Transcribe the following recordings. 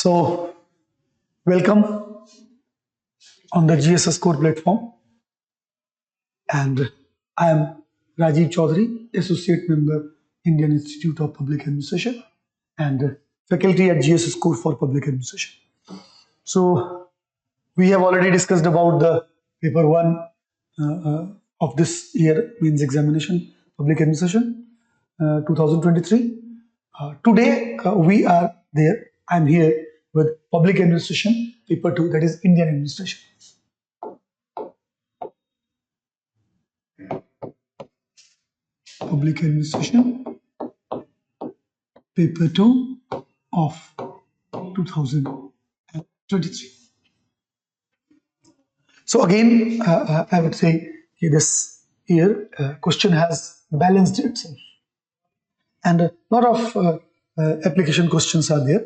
So, welcome on the GSSCORE platform, and I am Rajeev Choudhary, Associate Member, Indian Institute of Public Administration, and faculty at GSSCORE for Public Administration. So, we have already discussed about the paper 1 of this year means examination, Public Administration 2023. Today we are there. I'm here with Public Administration paper 2, that is Indian Administration. Public Administration paper 2 of 2023. So again, I would say this year question has balanced itself, and a lot of application questions are there.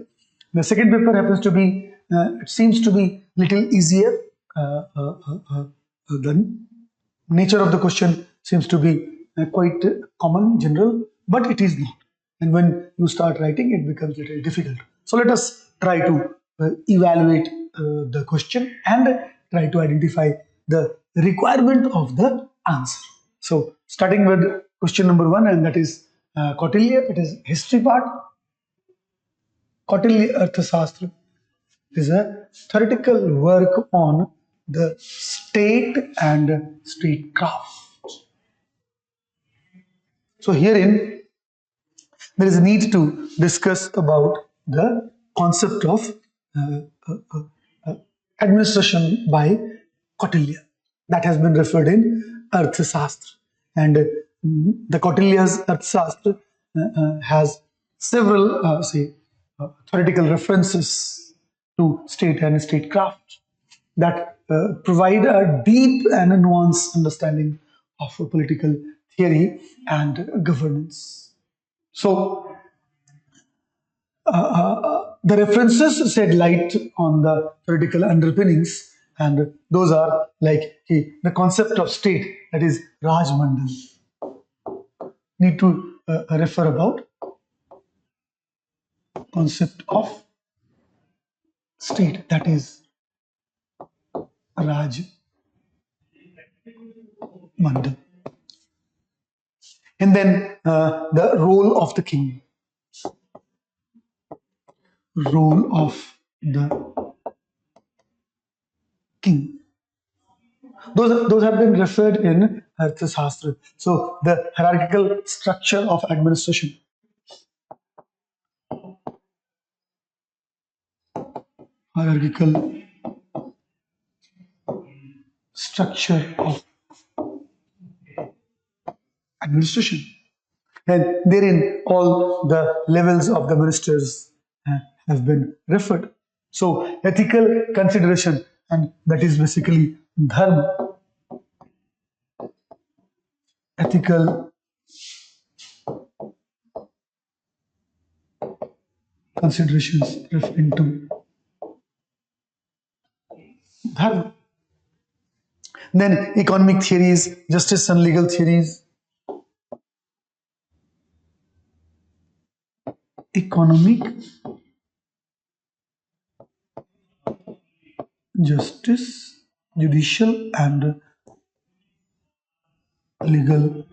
The second paper happens to be, it seems to be little easier. The nature of the question seems to be quite common, general, but it is not. And when you start writing, it becomes a little difficult. So let us try to evaluate the question and try to identify the requirement of the answer. So starting with question number 1, and that is Kautilya, it is history part. Kautilya Arthashastra is a theoretical work on the state and statecraft. So herein there is a need to discuss about the concept of administration by Kautilya, that has been referred in Arthashastra, and the Kautilya's Arthashastra has several theoretical references to state and statecraft that provide a deep and a nuanced understanding of political theory and governance. So, the references shed light on the theoretical underpinnings, and those are like the concept of state, that is Rajmandal. Need to refer about concept of state, that is Rajmandal. And then the role of the king. Role of the king. Those have been referred in Arthashastra. So the hierarchical structure of administration. Hierarchical structure of administration. And therein all the levels of the ministers have been referred. So ethical consideration, and that is basically dharma. Ethical considerations referring to dharma. Then economic theories, justice and legal theories. Economic, justice, judicial and legal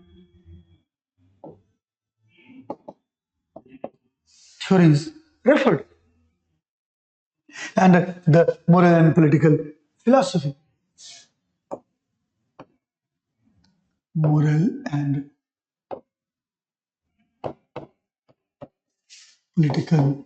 theories referred. And the moral and political philosophy. Moral and political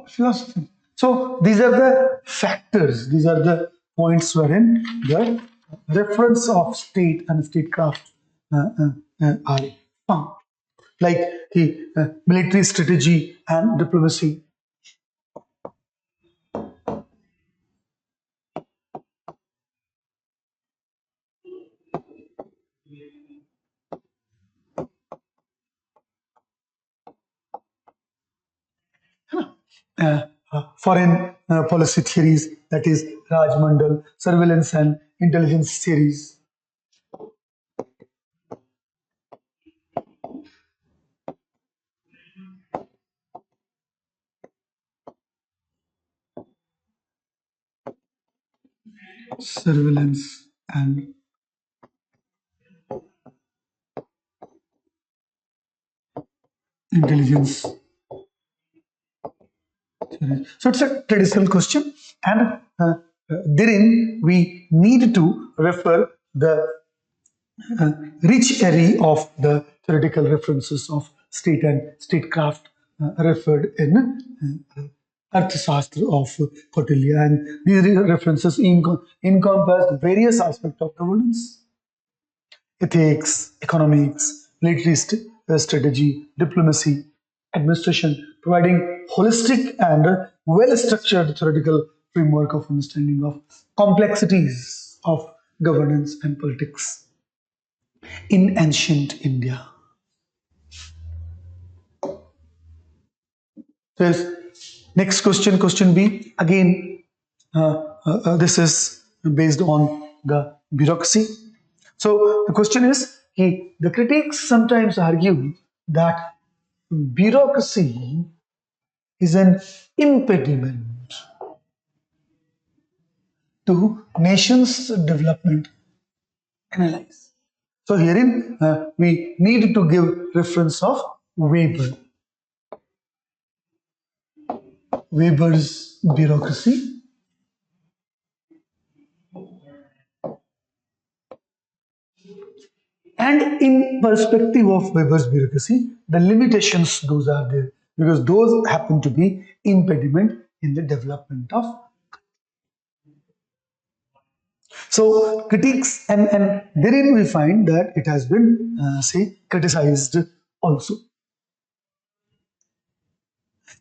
philosophy. So these are the factors, these are the points wherein the reference of state and statecraft are found. Like the military strategy and diplomacy. Foreign policy theories, that is Rajmandal, surveillance and intelligence theories. surveillance and intelligence. So it's a traditional question, and therein we need to refer the rich array of the theoretical references of state and statecraft referred in Arthashastra of Kautilya, and these references encompass various aspects of governance: ethics, economics, military strategy, diplomacy, administration, providing holistic and well-structured theoretical framework of understanding of complexities of governance and politics in ancient India. So next question, question B. Again, this is based on the bureaucracy. So the question is, the critics sometimes argue that bureaucracy is an impediment to nation's development. Analyze. So herein we need to give reference of Weber. Weber's bureaucracy. And in perspective of Weber's bureaucracy, the limitations, those are there, because those happen to be impediment in the development of. So critiques, and therein we find that it has been, say, criticized also.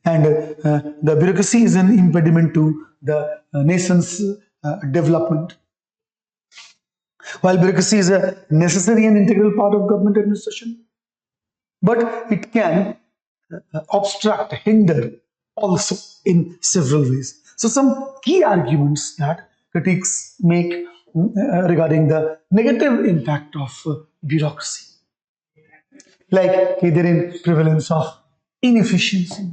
And the bureaucracy is an impediment to the nation's development. While bureaucracy is a necessary and integral part of government administration, but it can obstruct, hinder also in several ways. So some key arguments that critics make regarding the negative impact of bureaucracy, like there in prevalence of inefficiency,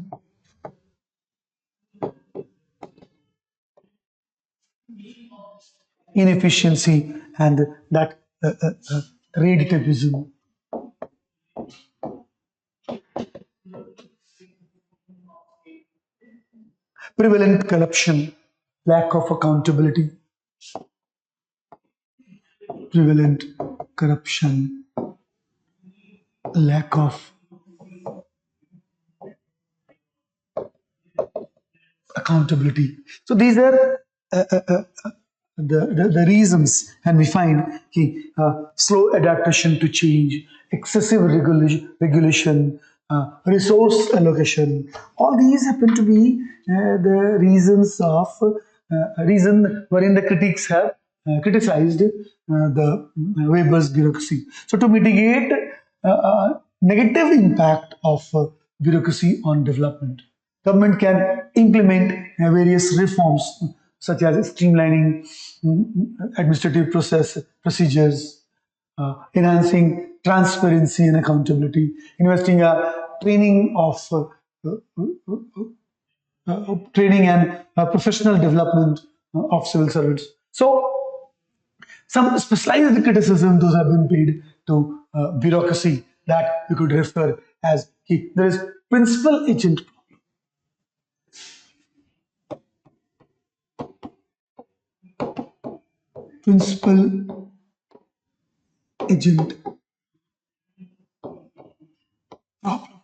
and that reditivism, prevalent corruption, lack of accountability, prevalent corruption, lack of accountability. So these are the reasons, and we find slow adaptation to change, excessive regulation, resource allocation. All these happen to be the reasons of reason wherein the critics have criticized the Weber's bureaucracy. So to mitigate negative impact of bureaucracy on development, government can implement various reforms such as streamlining administrative procedures, enhancing transparency and accountability, investing training of training and professional development of civil servants. So some specialized criticism those have been paid to bureaucracy that we could refer as there is principal agent principal agent problem,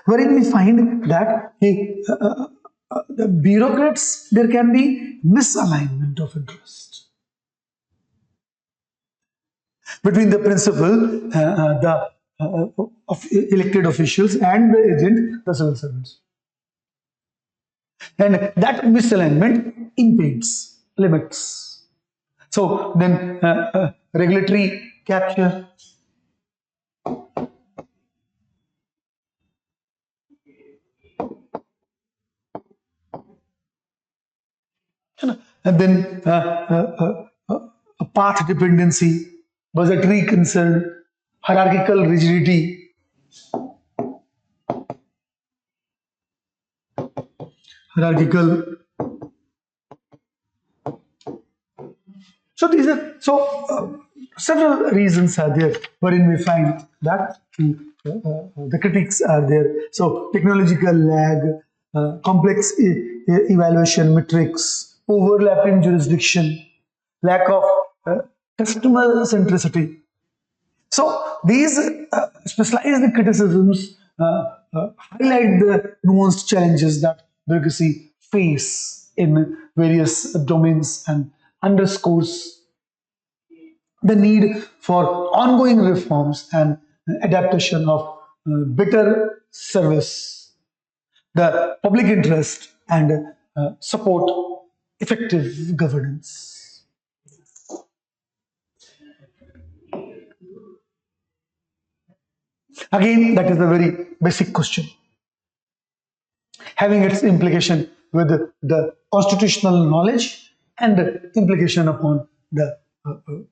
wherein we find that the bureaucrats, there can be misalignment of interest between the principal, of elected officials, and the agent, the civil servants. And that misalignment impedes, limits. So then regulatory capture, and then path dependency, budgetary concern, hierarchical rigidity, hierarchical So these are several reasons are there wherein we find that the critics are there. So technological lag, complex evaluation metrics, overlapping jurisdiction, lack of customer centricity. So these specialized criticisms highlight the nuanced challenges that bureaucracy face in various domains and underscores the need for ongoing reforms and adaptation of better service, the public interest, and support effective governance. Again, that is a very basic question, having its implication with the constitutional knowledge and the implication upon the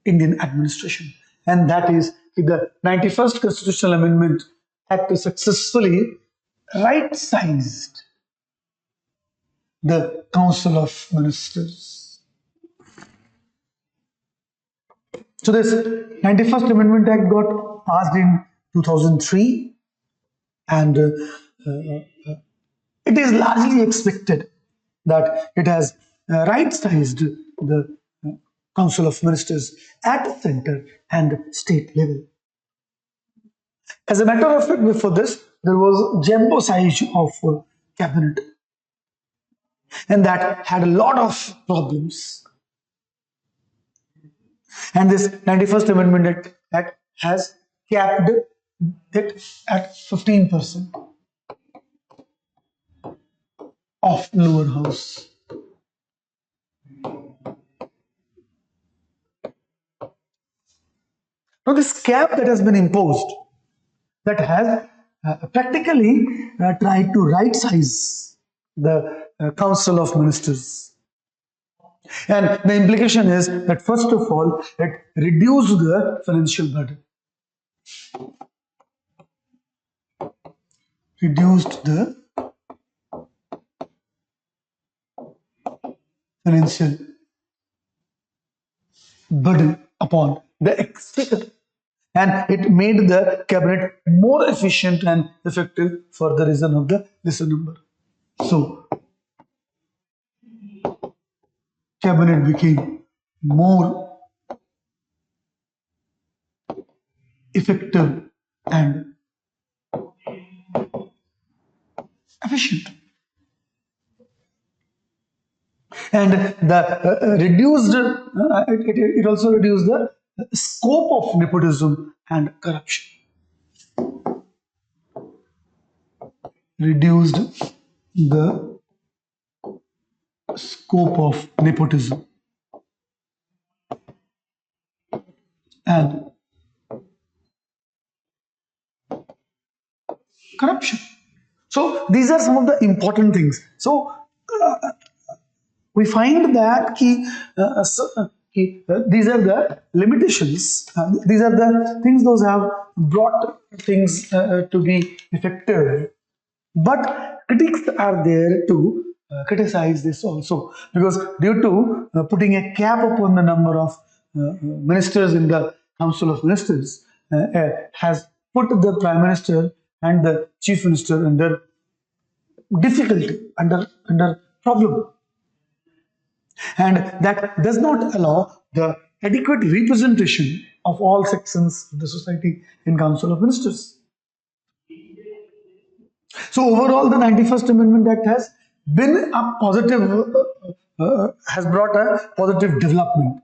Indian administration. And that is, the 91st Constitutional Amendment Act successfully right-sized the Council of Ministers. So this 91st Amendment Act got passed in 2003, and it is largely expected that it has right-sized the Council of Ministers at center and state level. As a matter of fact, before this, there was jumbo size of cabinet, and that had a lot of problems. And this 91st Amendment Act has capped it at 15% of lower house. Now, this cap that has been imposed, that has practically tried to right size the Council of Ministers. And the implication is that, first of all, it reduced the financial burden. Reduced the financial burden upon the exchequer, and it made the cabinet more efficient and effective for the reason of the lesser number. So, cabinet became more effective and efficient. And the it also reduced the scope of nepotism and corruption. Reduced the scope of nepotism and corruption. So these are some of the important things. So we find that these are the limitations. These are the things those have brought things to be effective. But critics are there to criticize this also, because due to putting a cap upon the number of ministers in the Council of Ministers has put the Prime Minister and the Chief Minister under difficulty, under problem. And that does not allow the adequate representation of all sections of the society in Council of Ministers. So overall, the 91st Amendment Act has been a positive, has brought a positive development.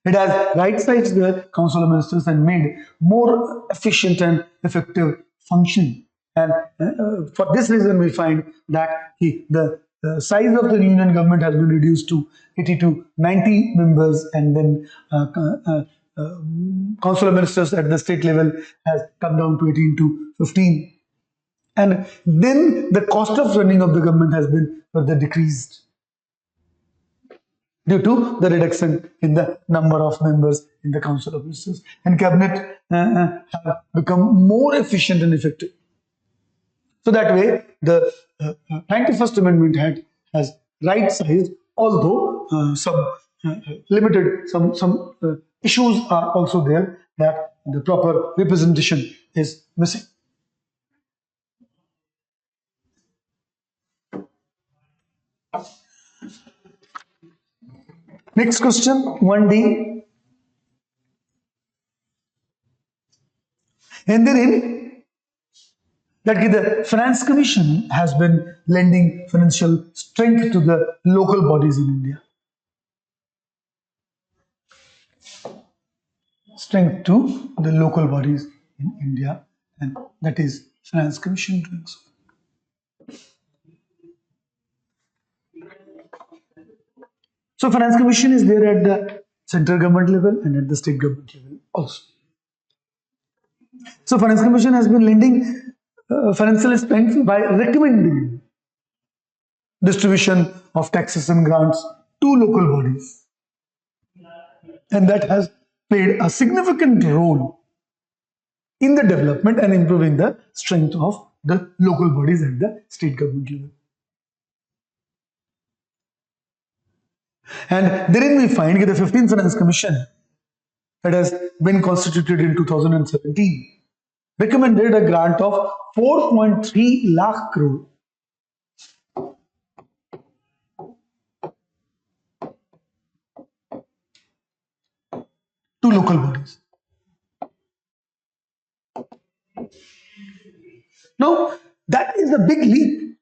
It has right-sized the Council of Ministers and made more efficient and effective function. And for this reason, we find that the size of the union government has been reduced to 80 to 90 members, and then Council of Ministers at the state level has come down to 18 to 15. And then the cost of running of the government has been further decreased due to the reduction in the number of members in the Council of Ministers. And cabinet have become more efficient and effective. So that way, the 91st Amendment has right-sized, although some limited, some issues are also there, that the proper representation is missing. Next question, 1D. And therein, that the Finance Commission has been lending financial strength to the local bodies in India. Strength to the local bodies in India, and that is Finance Commission doing so. So Finance Commission is there at the central government level and at the state government level also. So Finance Commission has been lending financial strength by recommending distribution of taxes and grants to local bodies. And that has played a significant role in the development and improving the strength of the local bodies at the state government level. And therein we find that the 15th Finance Commission that has been constituted in 2017 recommended a grant of 4.3 lakh crore to local bodies. Now, that is a big leap,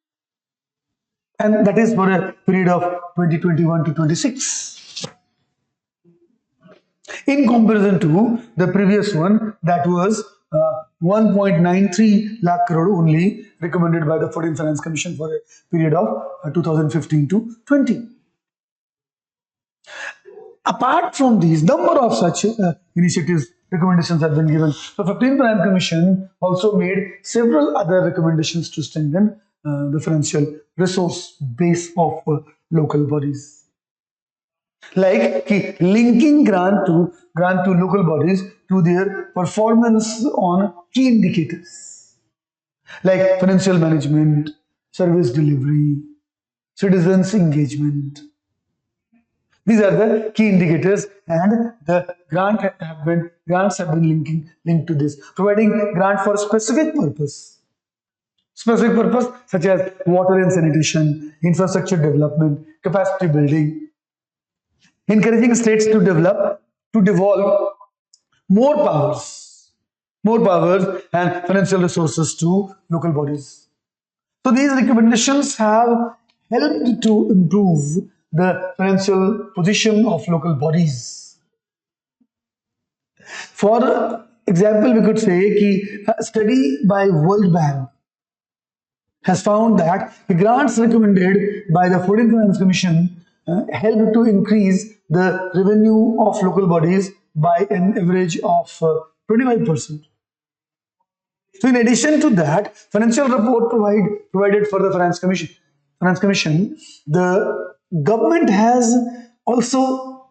and that is for a period of 2021 to 26. In comparison to the previous one, that was 1.93 lakh crore only recommended by the 14th Finance Commission for a period of 2015 to 20. Apart from these, number of such initiatives, recommendations have been given. So 15th Finance Commission also made several other recommendations to strengthen the financial resource base of local bodies. Like linking grant to local bodies to their performance on key indicators like financial management, service delivery, citizens engagement. These are the key indicators, and the grants have been linked to this, providing grant for specific purpose such as water and sanitation, infrastructure development, capacity building, encouraging states to devolve more powers and financial resources to local bodies. So these recommendations have helped to improve the financial position of local bodies. For example, we could say that a study by World Bank has found that the grants recommended by the 14th Finance Commission helped to increase the revenue of local bodies by an average of 25%. So in addition to that, financial report provided for the Finance Commission, the government has also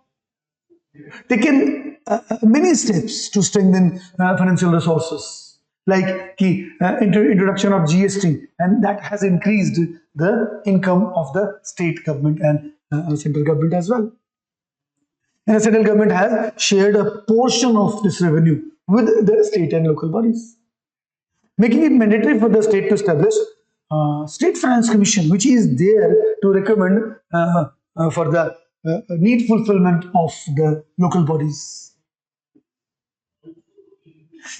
taken many steps to strengthen financial resources, like introduction of GST, and that has increased the income of the state government and central government as well. And the central government has shared a portion of this revenue with the state and local bodies, making it mandatory for the state to establish State Finance Commission, which is there to recommend for the need fulfillment of the local bodies.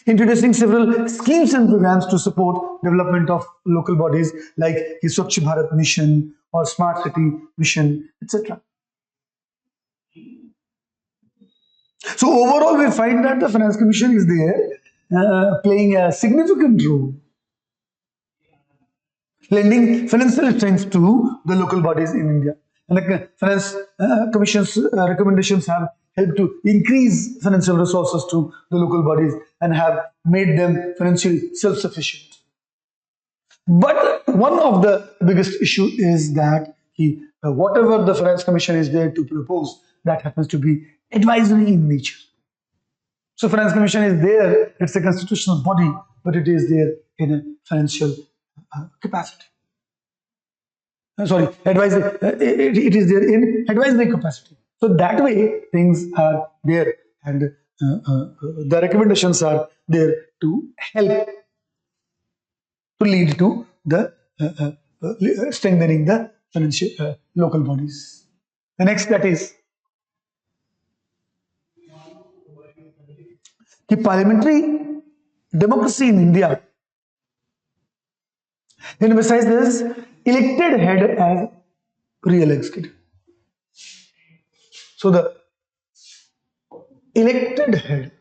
Introducing several schemes and programs to support development of local bodies like the Swachh Bharat Mission or Smart City Mission, etc. So overall, we find that the Finance Commission is there playing a significant role, lending financial strength to the local bodies in India. And the Finance Commission's recommendations have helped to increase financial resources to the local bodies and have made them financially self-sufficient. But one of the biggest issue is that whatever the Finance Commission is there to propose, that happens to be advisory in nature. So Finance Commission is there, it's a constitutional body, but it is there in a financial capacity. Sorry, advisory. It is there in advisory capacity. So that way things are there, and the recommendations are there to help to lead to the strengthening the financial local bodies. The next, that is the parliamentary democracy in India emphasizes elected head as real executive. So the elected head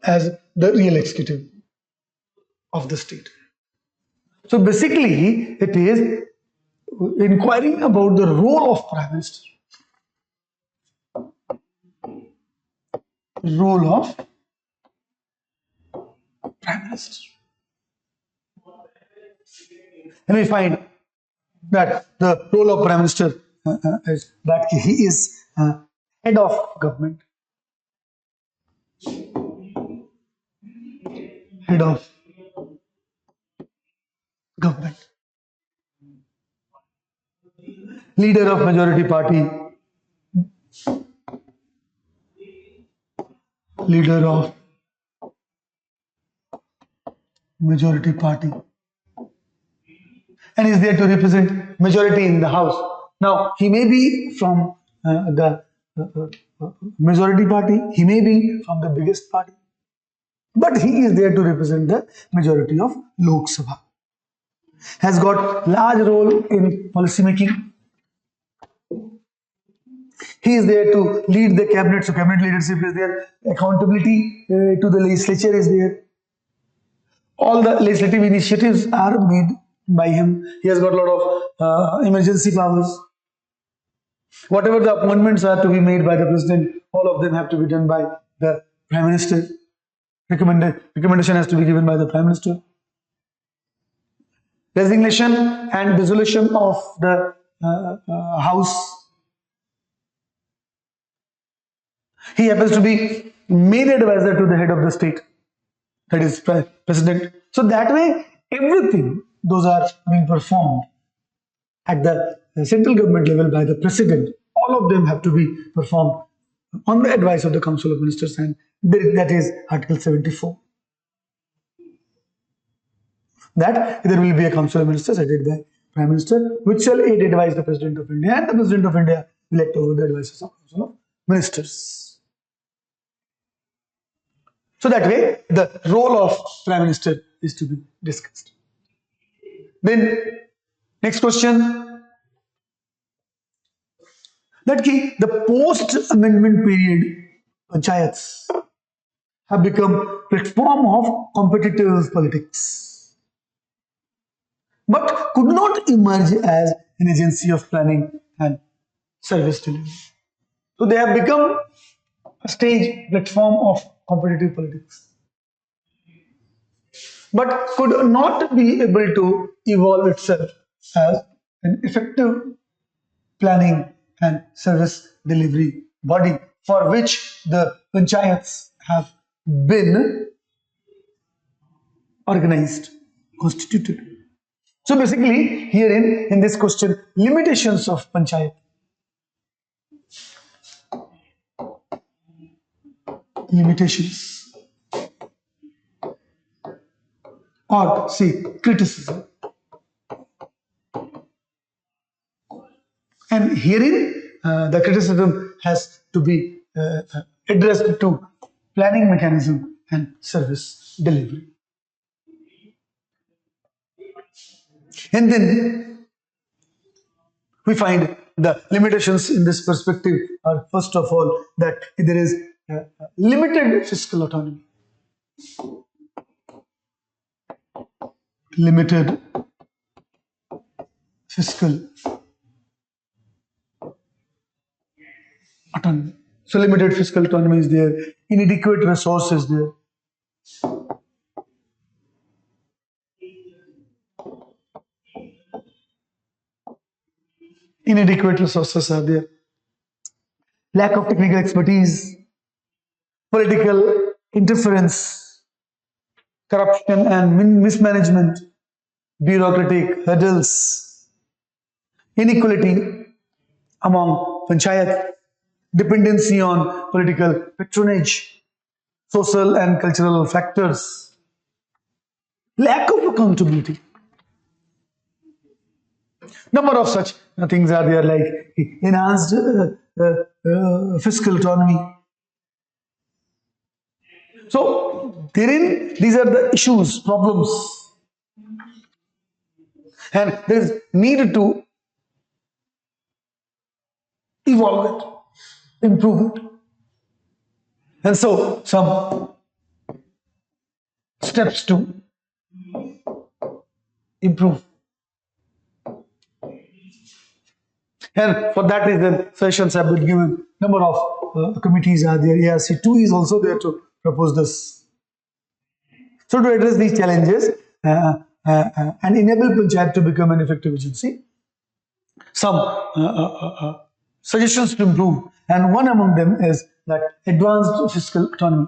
as the real executive of the state. So basically, it is inquiring about the role of prime minister. Role of prime minister. And we find that the role of prime minister is that he is head of government. Head of government. Leader of majority party. Leader of majority party. And is there to represent majority in the house. Now, he may be from the majority party, he may be from the biggest party, but he is there to represent the majority of Lok Sabha. Has got large role in policy making. He is there to lead the cabinet, so cabinet leadership is there. Accountability to the legislature is there. All the legislative initiatives are made by him. He has got a lot of emergency powers. Whatever the appointments are to be made by the president, all of them have to be done by the prime minister. Recommendation has to be given by the prime minister. Resignation and dissolution of the house. He happens to be main advisor to the head of the state, that is president. So that way, everything, those are being performed at the central government level by the president. All of them have to be performed on the advice of the Council of Ministers, and that is Article 74. That there will be a Council of Ministers headed by Prime Minister, which shall aid advise the President of India, and the President of India will act over the advices of Council of Ministers. So that way, the role of Prime Minister is to be discussed. Then, next question. That key, the post-amendment period panchayats have become platform of competitive politics, but could not emerge as an agency of planning and service delivery. So they have become a stage platform of competitive politics, but could not be able to evolve itself as an effective planning and service delivery body for which the panchayats have been organized, constituted. So basically, herein, in this question, limitations of panchayat. Limitations. Or say, criticism. And herein, the criticism has to be addressed to planning mechanism and service delivery. And then we find the limitations in this perspective are, first of all, that there is limited fiscal autonomy. Limited fiscal autonomy. So limited fiscal autonomy is there, inadequate resources there. Inadequate resources are there. Lack of technical expertise, political interference, corruption and mismanagement, bureaucratic hurdles, inequality among panchayat, dependency on political patronage, social and cultural factors, lack of accountability. Number of such things are there, like enhanced fiscal autonomy. So, therein, these are the issues, problems, and there is need to evolve it, improve it. And so, some steps to improve. And for that reason, sessions have been given. Number of committees are there. ARC2 is also there to propose this. So, to address these challenges and enable Panchayat to become an effective agency, some suggestions to improve, and one among them is that advanced fiscal autonomy.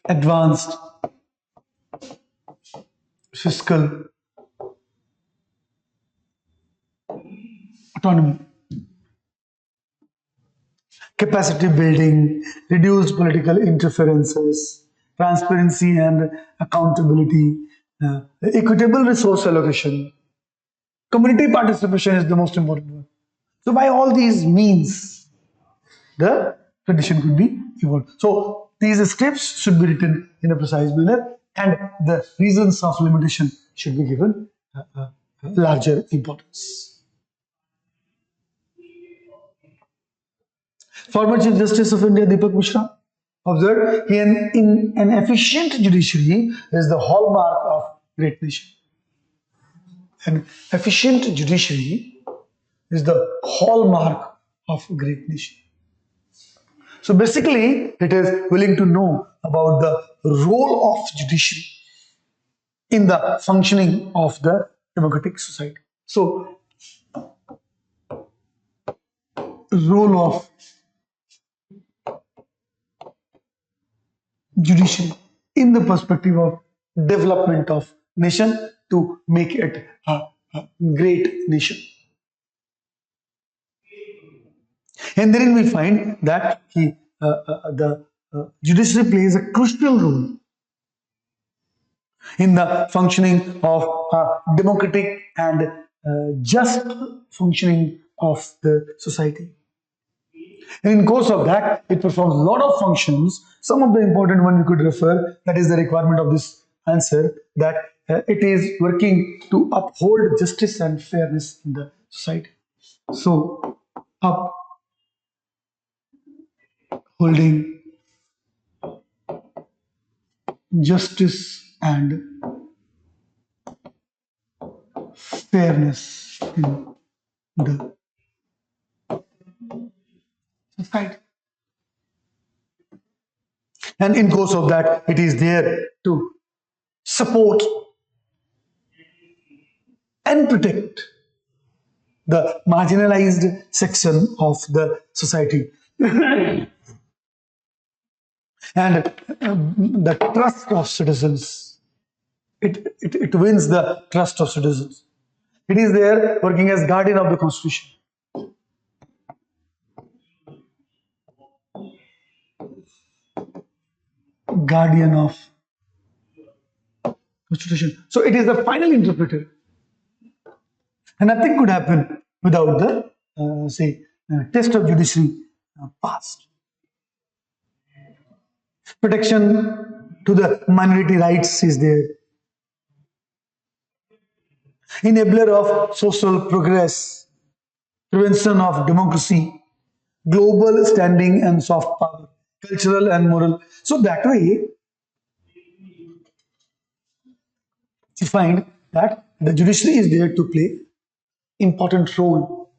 Advanced fiscal autonomy, capacity building, reduced political interferences, transparency and accountability, equitable resource allocation, community participation is the most important one. So, by all these means, the tradition could be evolved. So, these steps should be written in a precise manner, and the reasons of limitation should be given larger importance. Former Chief Justice of India, Deepak Mishra, observed, in an efficient judiciary is the hallmark of great nation. An efficient judiciary is the hallmark of great nation. So basically, it is willing to know about the role of judiciary in the functioning of the democratic society. So, role of judiciary in the perspective of development of nation to make it a great nation. And then we find that the judiciary plays a crucial role in the functioning of democratic and just functioning of the society. And in course of that, it performs a lot of functions. Some of the important one we could refer, that is the requirement of this answer, that it is working to uphold justice and fairness in the society. So, upholding justice and fairness in the society. And in course of that, it is there to support and protect the marginalized section of the society. And the trust of citizens. It wins the trust of citizens. It is there working as guardian of the constitution. Guardian of constitution. So it is the final interpreter. And nothing could happen without the, test of judiciary passed. Protection to the minority rights is there. Enabler of social progress, prevention of democracy, global standing and soft power, cultural and moral. So that way, you find that the judiciary is there to play important role,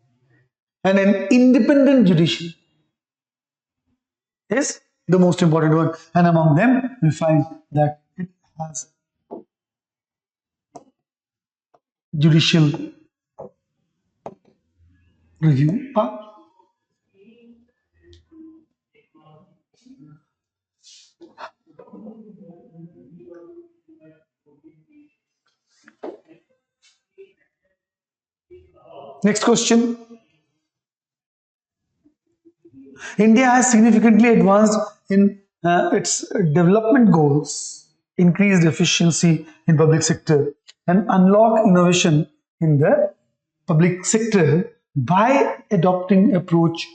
and an independent judiciary is the most important one. And among them, we find that it has judicial review power. Next question. India has significantly advanced in its development goals, increased efficiency in public sector, and unlock innovation in the public sector by adopting approach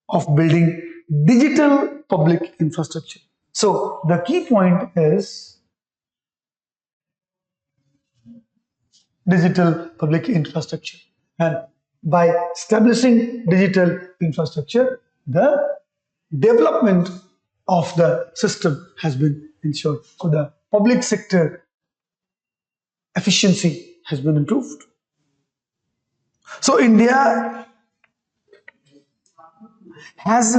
of building digital public infrastructure. So the key point is digital public infrastructure. And by establishing digital infrastructure, the development of the system has been ensured. So the public sector efficiency has been improved. So India has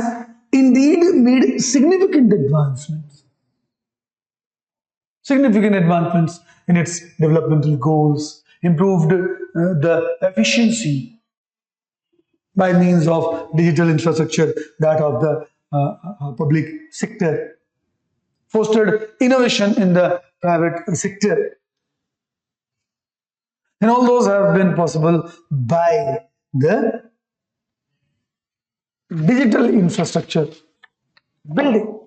indeed made significant advancements in its developmental goals, improved the efficiency by means of digital infrastructure, that of the public sector, fostered innovation in the private sector. And all those have been possible by the digital infrastructure building.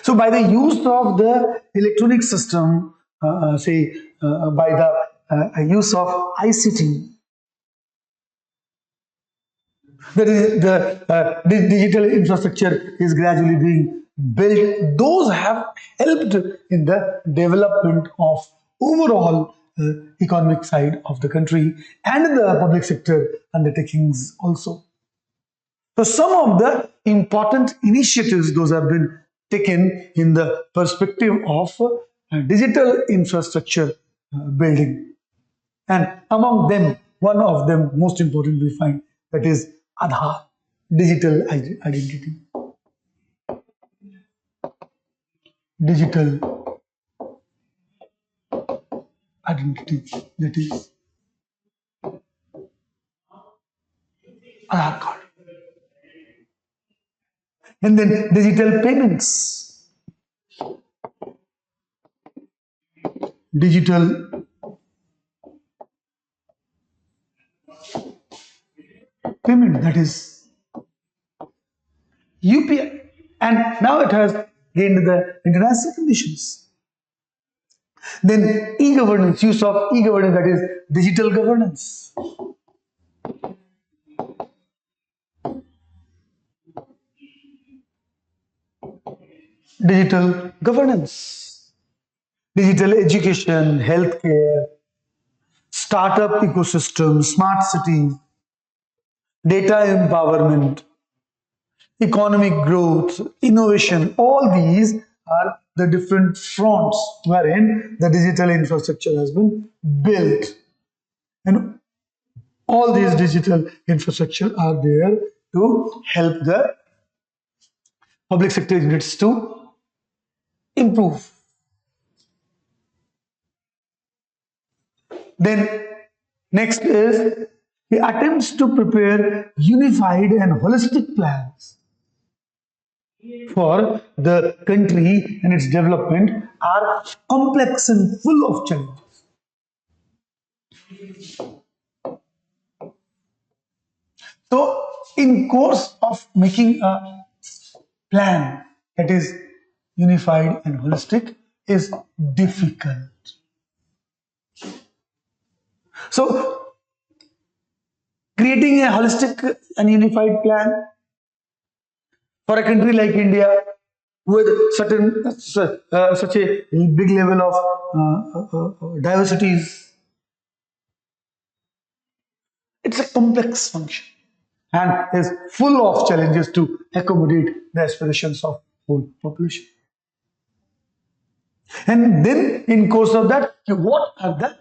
So, by the use of the electronic system, by the use of ICT, the digital infrastructure is gradually being built. Those have helped in the development of overall economic side of the country and the public sector undertakings also. So some of the important initiatives those have been taken in the perspective of digital infrastructure building. And among them, one of them most important we find, that is Aadhaar, digital identity. Digital identity, that is Aadhaar card. And then digital payments, digital payment, that is UPI. And now it has gained the international conditions. Then e-governance, use of e-governance, that is digital governance. Digital governance, digital education, healthcare, startup ecosystem, smart cities, data empowerment, economic growth, innovation, all these are the different fronts wherein the digital infrastructure has been built. And all these digital infrastructure are there to help the public sector units to improve. Then next is the attempts to prepare unified and holistic plans for the country and its development are complex and full of challenges. So in course of making a plan that is unified and holistic is difficult. So creating a holistic and unified plan for a country like India with such a big level of diversities, it's a complex function and is full of challenges to accommodate the aspirations of whole population. And then in course of that, what are the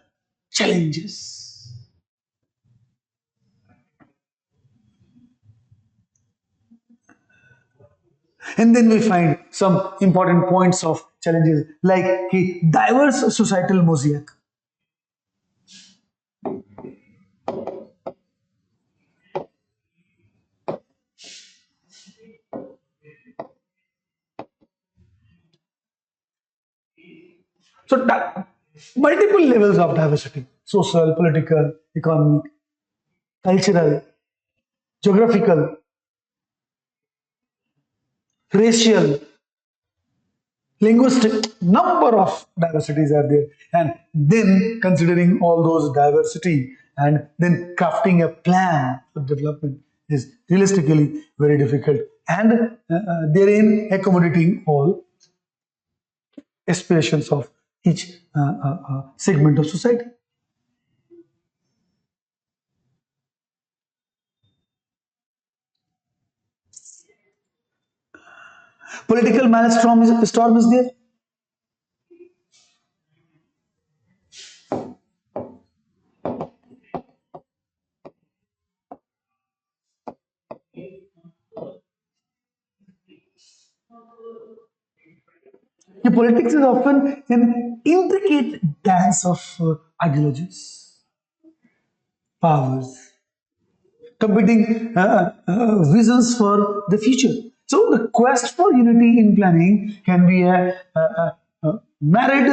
challenges? And then we find some important points of challenges like a diverse societal mosaic. So multiple levels of diversity: social, political, economic, cultural, geographical, racial, linguistic, number of diversities are there. And then considering all those diversity and then crafting a plan for development is realistically very difficult, and therein accommodating all aspirations of each segment of society. Political storm is there. The politics is often an intricate dance of ideologies, powers, competing visions for the future. So the quest for unity in planning can be married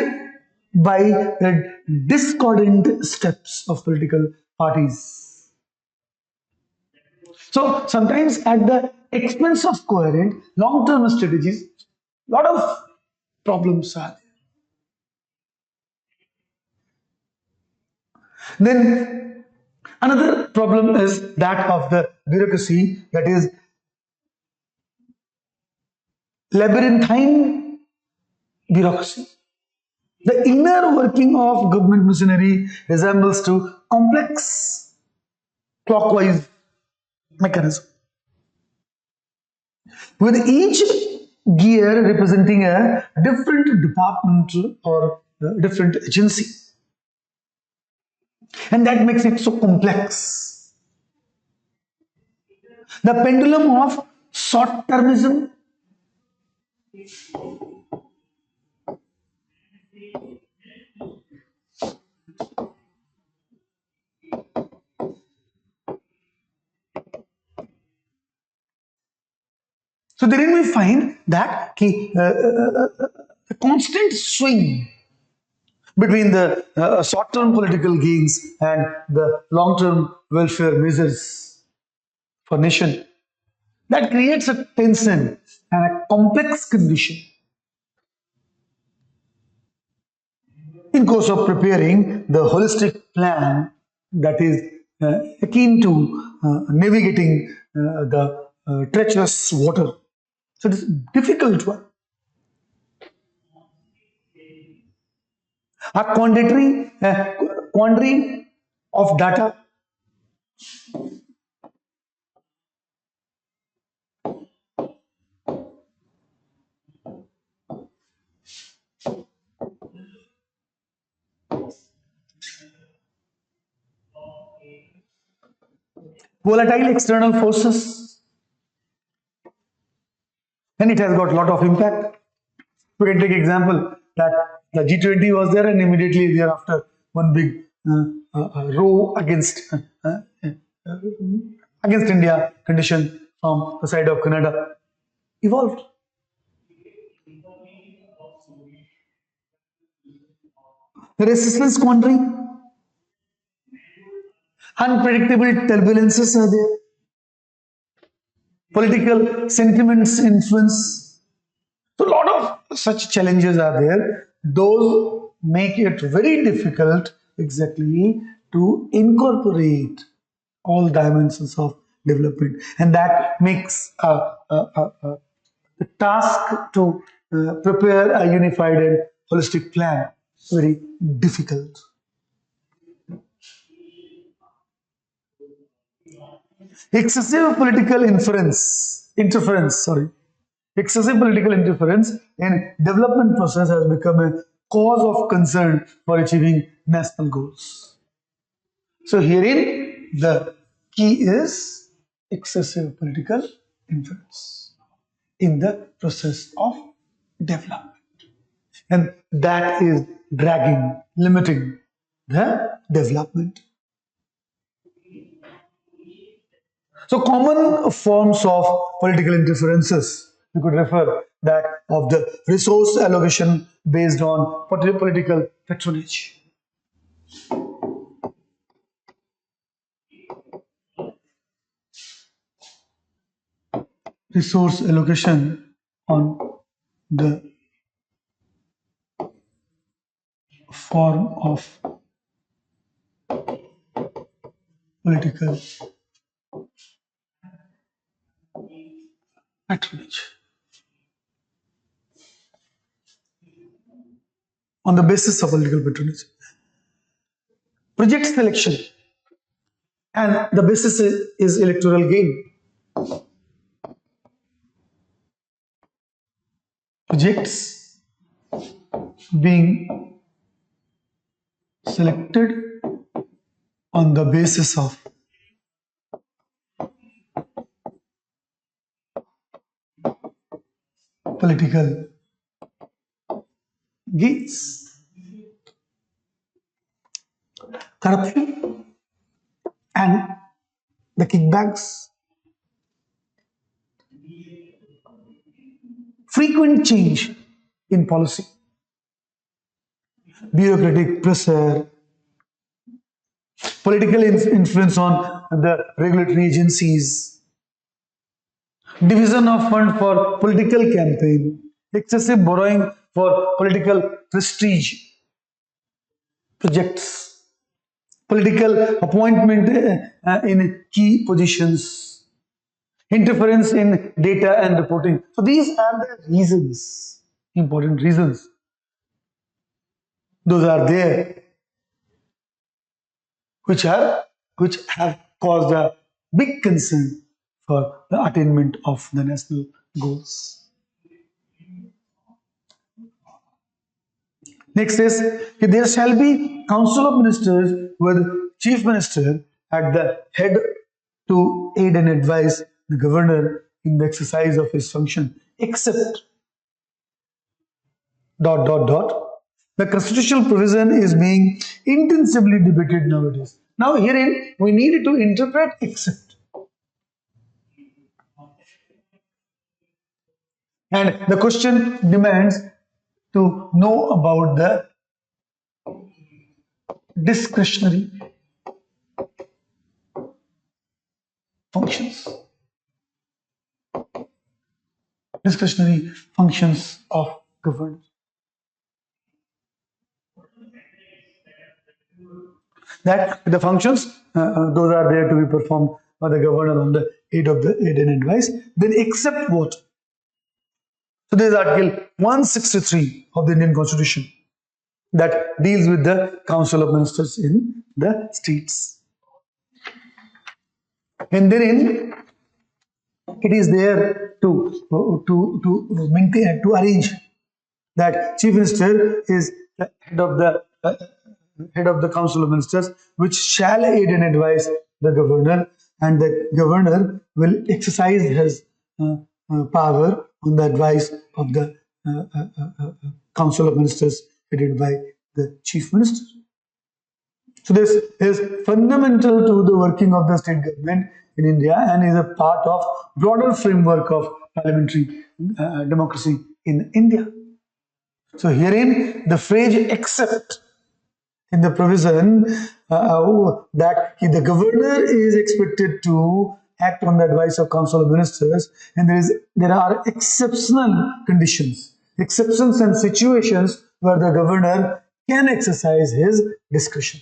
by the discordant steps of political parties. So sometimes at the expense of coherent long-term strategies, a lot of problems are there. Then another problem is that of the bureaucracy, that is labyrinthine bureaucracy. The inner working of government machinery resembles to complex clockwise mechanism, with each gear representing a different department or different agency. And that makes it so complex. The pendulum of short-termism So therein we find that the constant swing between the short-term political gains and the long-term welfare measures for nation, that creates a tension and a complex condition. In course of preparing the holistic plan that is akin to navigating the treacherous water. So it is difficult one. A quandary of data, volatile external forces, and it has got a lot of impact. We can take example that the G20 was there, and immediately thereafter one big row against India condition from the side of Canada evolved. Resistance quandary, unpredictable turbulences are there, political sentiments influence. So a lot of such challenges are there. Those make it very difficult exactly to incorporate all dimensions of development, and that makes the task to prepare a unified and holistic plan very difficult. Excessive political excessive political interference in development process has become a cause of concern for achieving national goals. So herein the key is excessive political influence in the process of development. And that is dragging, limiting the development. So common forms of political interferences, you could refer that of the resource allocation based on political patronage. Resource allocation on the form of political patronage. On the basis of political patronage. Project selection, and the basis is electoral gain. Projects being selected on the basis of political gains. Corruption and the kickbacks. Frequent change in policy. Bureaucratic pressure. Political influence on the regulatory agencies. Division of fund for political campaign. Excessive borrowing for political prestige projects. Political appointment in key positions, interference in data and reporting. So these are the reasons, important reasons. Those are there, which have caused a big concern for the attainment of the national goals. Next is, there shall be council of ministers with chief minister at the head to aid and advise the governor in the exercise of his function, except ... The constitutional provision is being intensively debated nowadays. Now herein we need to interpret except. And the question demands to know about the discretionary functions. Discretionary functions of government. That the functions, those are there to be performed by the governor on the aid and advice. Then except what? So there is Article 163 of the Indian Constitution that deals with the Council of Ministers in the states. And therein it is there to maintain, to arrange that Chief Minister is the head of the Council of Ministers, which shall aid and advise the governor, and the governor will exercise his power on the advice of the Council of Ministers headed by the Chief Minister. So this is fundamental to the working of the state government in India and is a part of broader framework of parliamentary democracy in India. So herein the phrase except in the provision that the governor is expected to act on the advice of Council of Ministers, and there are exceptional conditions, exceptions and situations where the governor can exercise his discretion.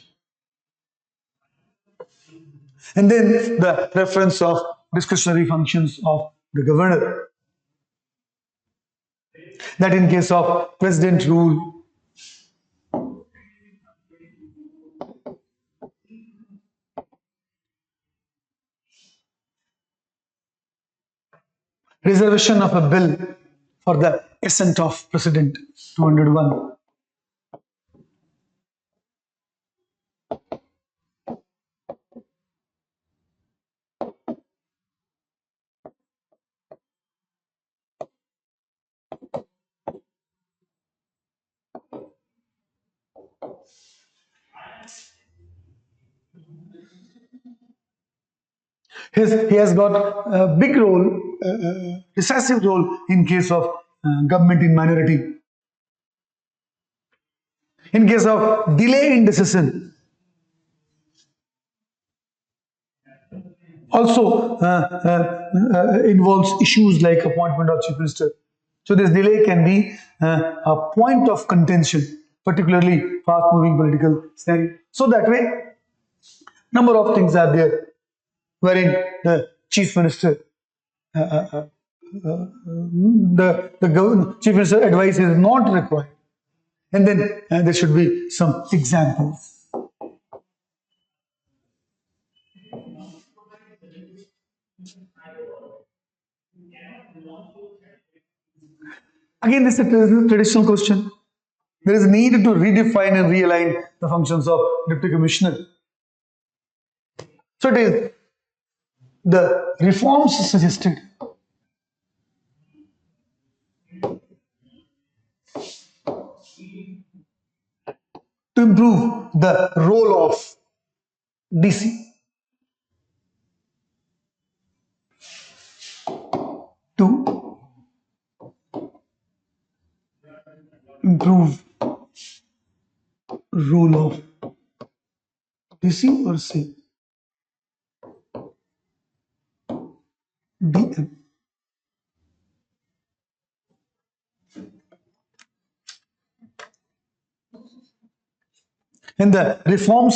And then the reference of discretionary functions of the governor. That in case of president rule, reservation of a bill for the assent of president, 201. He has got a big role, decisive role in case of government in minority. In case of delay in decision, also involves issues like appointment of chief minister. So this delay can be a point of contention, particularly fast-moving political scenario. So that way, number of things are there wherein the chief minister, the chief minister advice is not required, and then there should be some examples. Again, this is a traditional question. There is a need to redefine and realign the functions of deputy commissioner. So it is the reforms suggested to improve the role of DC, to improve role of DC or say DM. And the reforms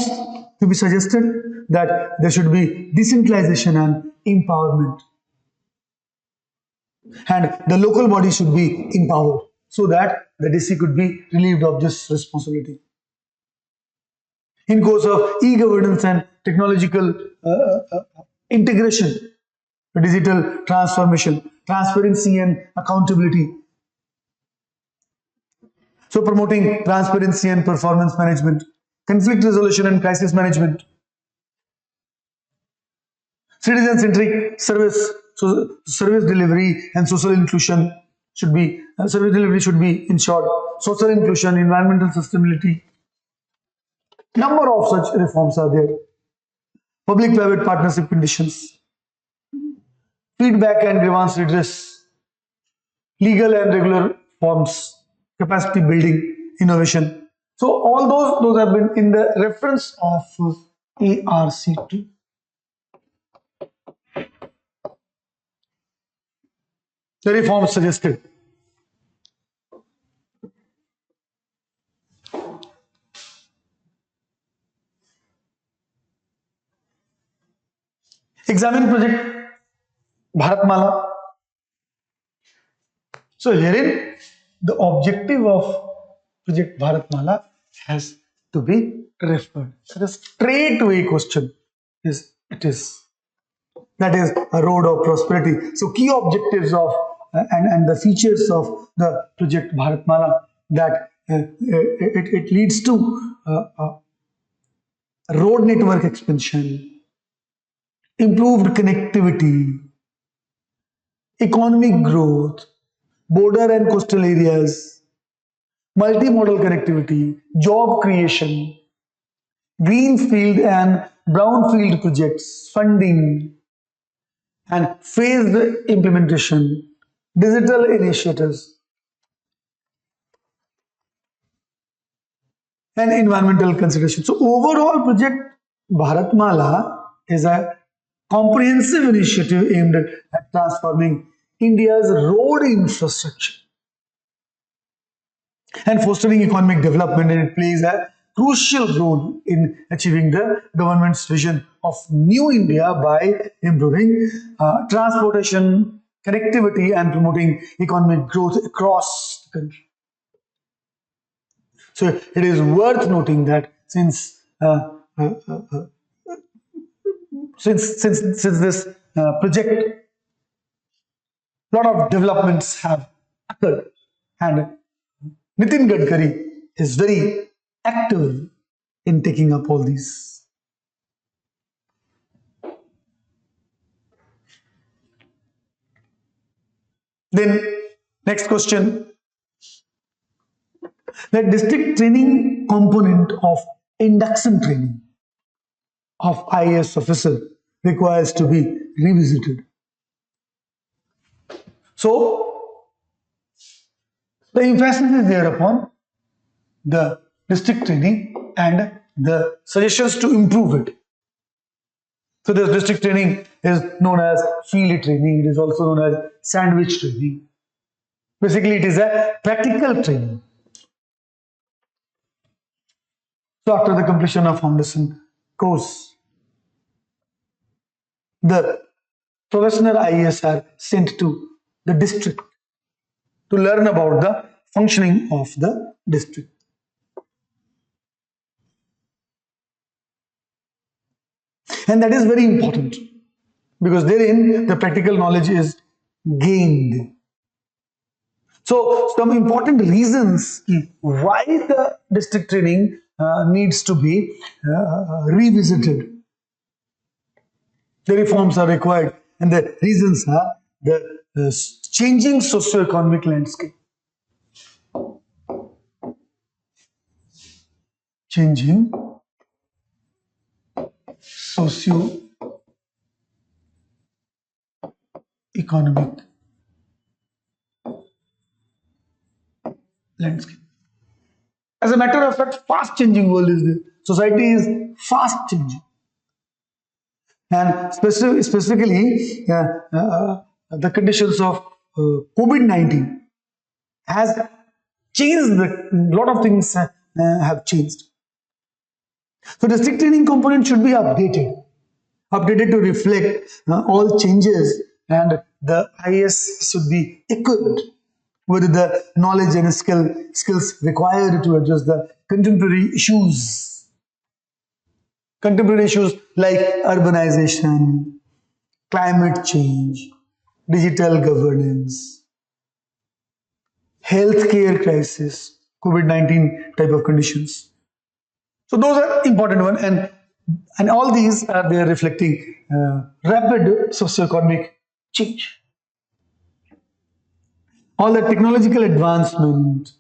to be suggested that there should be decentralization and empowerment. And the local body should be empowered so that the DC could be relieved of this responsibility. In course of e-governance and technological integration, digital transformation, transparency and accountability. So promoting transparency and performance management, conflict resolution and crisis management, citizen-centric service, so service delivery and social inclusion should be, service delivery should be ensured, social inclusion, environmental sustainability. Number of such reforms are there. Public-private partnership conditions, feedback and grievance redress, legal and regular forms, capacity building, innovation. So all those have been in the reference of ARC2. The reforms suggested. Examine project Bharatmala. So herein the objective of project Bharatmala has to be referred. So the straightaway question is that is a road of prosperity. So key objectives of and the features of the project Bharatmala that it leads to road network expansion, improved connectivity, economic growth, border and coastal areas, multimodal connectivity, job creation, greenfield and brownfield projects, funding, and phased implementation, digital initiatives, and environmental consideration. So overall project Bharatmala is a comprehensive initiative aimed at transforming India's road infrastructure and fostering economic development, and it plays a crucial role in achieving the government's vision of New India by improving transportation, connectivity, and promoting economic growth across the country. So it is worth noting that since this project, a lot of developments have occurred, and Nitin Gadkari is very active in taking up all these. Then next question, the district training component of induction training of IAS officer requires to be revisited. So The emphasis is there upon the district training and the suggestions to improve it. So this district training is known as field training. It is also known as sandwich training. Basically, it is a practical training. So after the completion of foundation course, the professional IAS are sent to the district to learn about the functioning of the district. And that is very important because therein the practical knowledge is gained. So some important reasons why the district training needs to be revisited. The reforms are required, and the reasons are the changing socio-economic landscape. Changing socio-economic landscape. As a matter of fact, fast changing world is there. Society is fast changing. And specifically, the conditions of COVID-19 has changed, a lot of things have changed. So the district training component should be updated to reflect all changes, and the IAS should be equipped with the knowledge and skills required to address the contemporary issues. Contemporary issues like urbanization, climate change, digital governance, healthcare crisis, COVID-19 type of conditions. So those are important ones, and all these are there reflecting rapid socioeconomic change. All the technological advancement,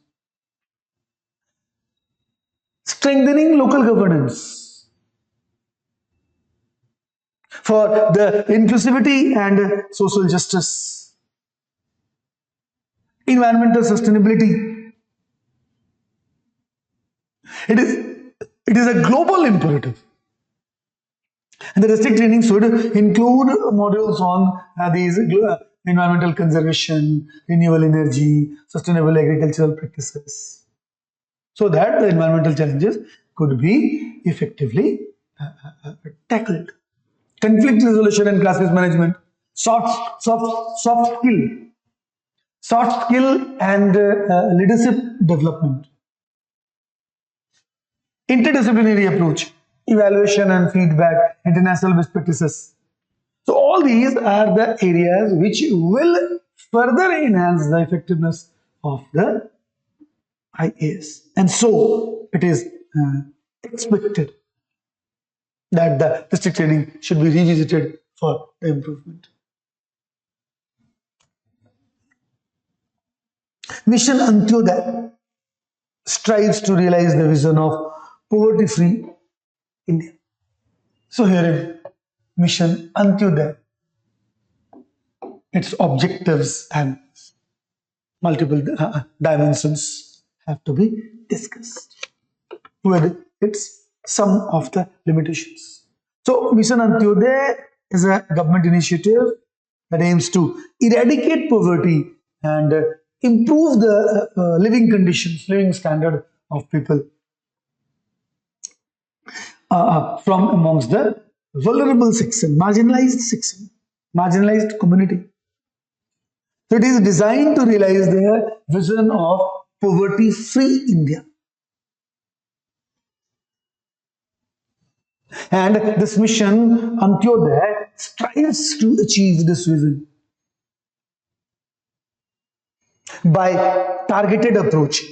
strengthening local governance for the inclusivity and social justice, environmental sustainability. It is a global imperative. And the district training should include modules on these environmental conservation, renewable energy, sustainable agricultural practices, so that the environmental challenges could be effectively tackled. Conflict resolution and crisis management, soft skill and leadership development, interdisciplinary approach, evaluation and feedback, international best practices. So all these are the areas which will further enhance the effectiveness of the IAS. And so it is expected that the district training should be revisited for the improvement. Mission Antyodaya strives to realize the vision of poverty-free India. So here in Mission Antyodaya, its objectives and multiple dimensions have to be discussed with its some of the limitations. So Mission Antyodaya is a government initiative that aims to eradicate poverty and improve the living conditions, living standard of people from amongst the vulnerable section, marginalized community. So it is designed to realize the vision of poverty-free India. And this mission, Antyodaya, strives to achieve this vision by targeted approach.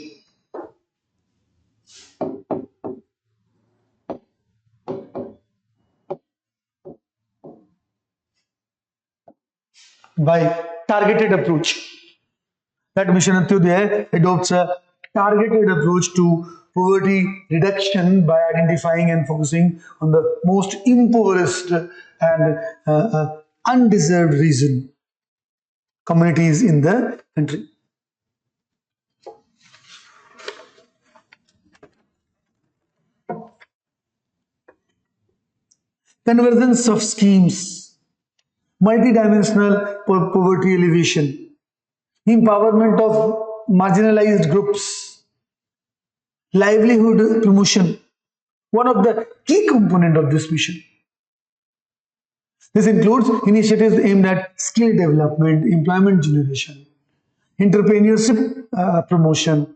That mission Antyodaya adopts a targeted approach to poverty reduction by identifying and focusing on the most impoverished and undeserved region communities in the country. convergence of schemes, multidimensional poverty alleviation, empowerment of marginalized groups, livelihood promotion, one of the key component of this mission. This includes initiatives aimed at skill development, employment generation, entrepreneurship promotion,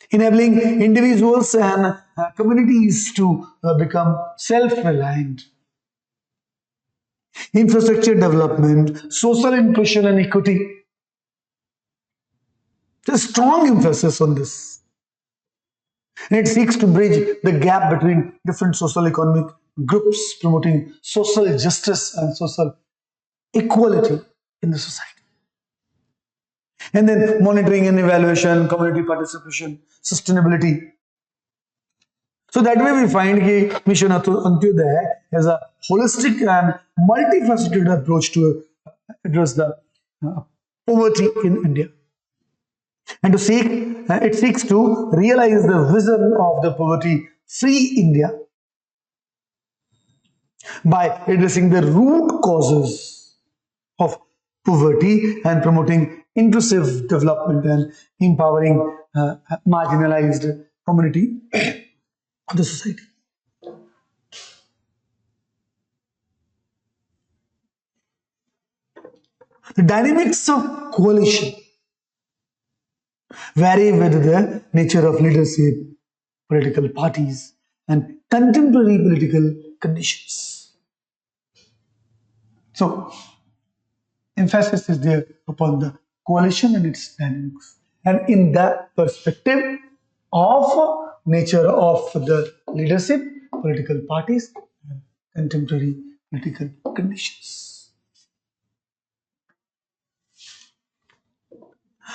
enabling individuals and communities to become self-reliant, infrastructure development, social inclusion and equity. There's strong emphasis on this. And it seeks to bridge the gap between different social economic groups, promoting social justice and social equality in the society. And then monitoring and evaluation, community participation, sustainability. So that way we find that Mission Antyodaya has a holistic and multifaceted approach to address the poverty in India. And it seeks to realize the vision of the poverty-free India by addressing the root causes of poverty and promoting inclusive development and empowering marginalized community of the society. The dynamics of coalition vary with the nature of leadership, political parties, and contemporary political conditions. So, emphasis is there upon the coalition and its dynamics. And in that perspective of nature of the leadership, political parties, and contemporary political conditions.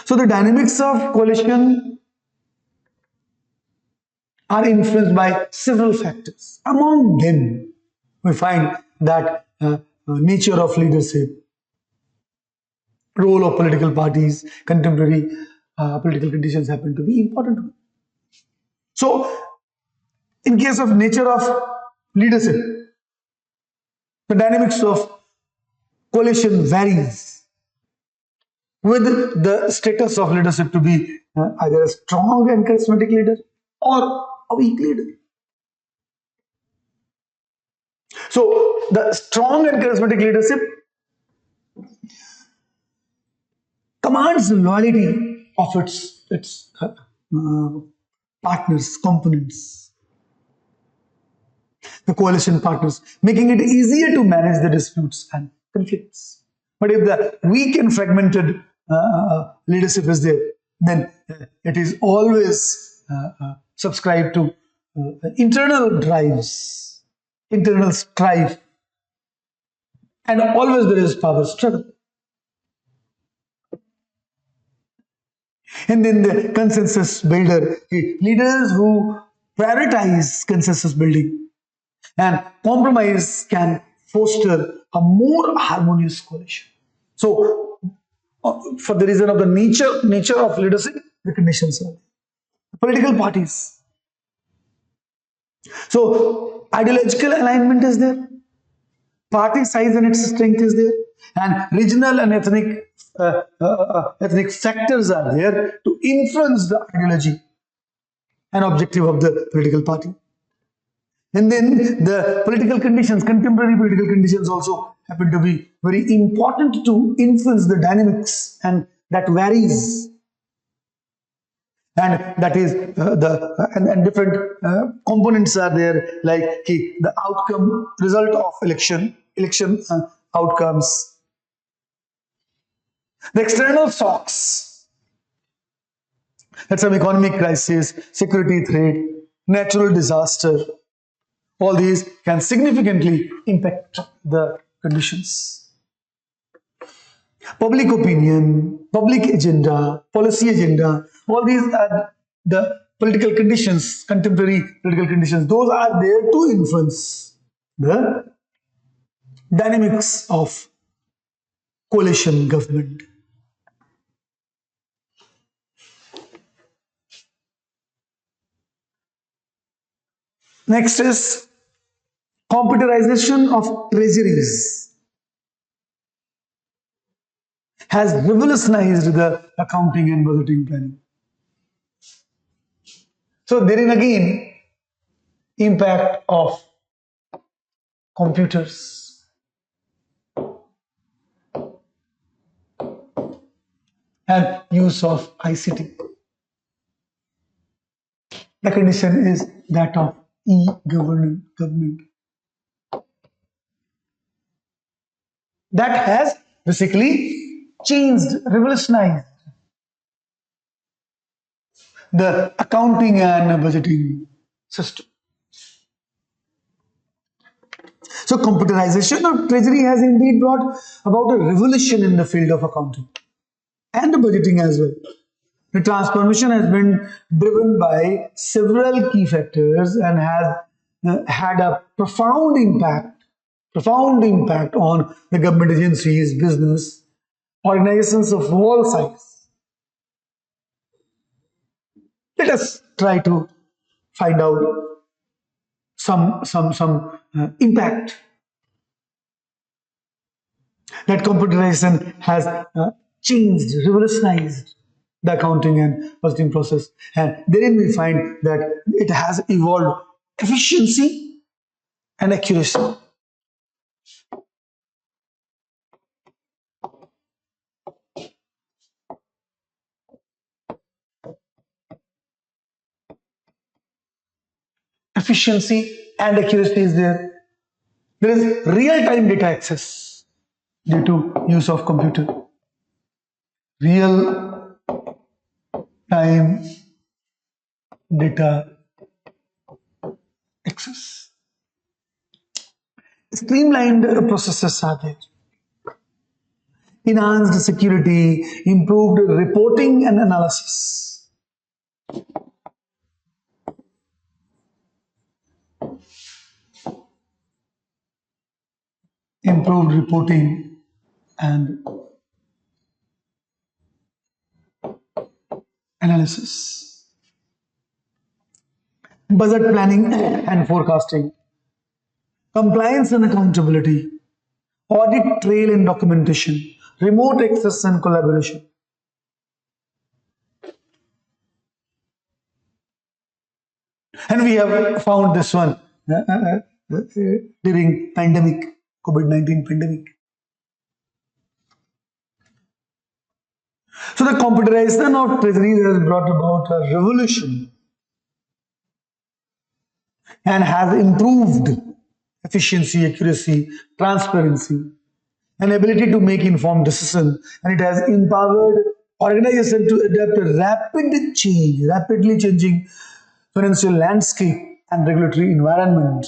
So the dynamics of coalition are influenced by several factors. Among them, we find that nature of leadership, role of political parties, contemporary political conditions happen to be important. So, in case of nature of leadership, the dynamics of coalition varies with the status of leadership to be either a strong and charismatic leader or a weak leader. So, the strong and charismatic leadership commands the loyalty of its partners, components, the coalition partners, making it easier to manage the disputes and conflicts. But if the weak and fragmented leadership is there, then it is always subscribed to internal drives, internal strife, and always there is power struggle. And then the consensus builder, leaders who prioritize consensus building and compromise can foster a more harmonious coalition. So, for the reason of the nature of leadership, the conditions are political parties. So, ideological alignment is there, party size and its strength is there, and regional and ethnic factors are there to influence the ideology and objective of the political party. And then the political conditions, contemporary political conditions also happen to be very important to influence the dynamics, and that varies. And that is and different components are there, like the outcome, result of election outcomes, the external shocks, that's some economic crisis, security threat, natural disaster. All these can significantly impact the conditions. Public opinion, public agenda, policy agenda, all these are the political conditions, contemporary political conditions. Those are there to influence the dynamics of coalition government. Next is Computerization of treasuries has revolutionized the accounting and budgeting planning. So therein again, impact of computers and use of ICT. The condition is that of e-government government. That has basically changed, revolutionized the accounting and budgeting system. So computerization of treasury has indeed brought about a revolution in the field of accounting and the budgeting as well. The transformation has been driven by several key factors and has had a profound impact on the government agencies, business, organizations of all sizes. Let us try to find out some impact that computerization has changed, revolutionized the accounting and budgeting process. And therein we find that it has evolved efficiency and accuracy. Efficiency and accuracy is there. There is real-time data access due to use of computer. Real-time data access. Streamlined processes are there. Enhanced security, improved reporting and analysis. Improved reporting and analysis. Budget planning and forecasting. Compliance and accountability. Audit trail and documentation. Remote access and collaboration. And we have found this one during pandemic, COVID-19 pandemic. So the computerization of treasury has brought about a revolution and has improved efficiency, accuracy, transparency, and ability to make informed decisions. And it has empowered organization to adapt a rapidly changing financial landscape and regulatory environment,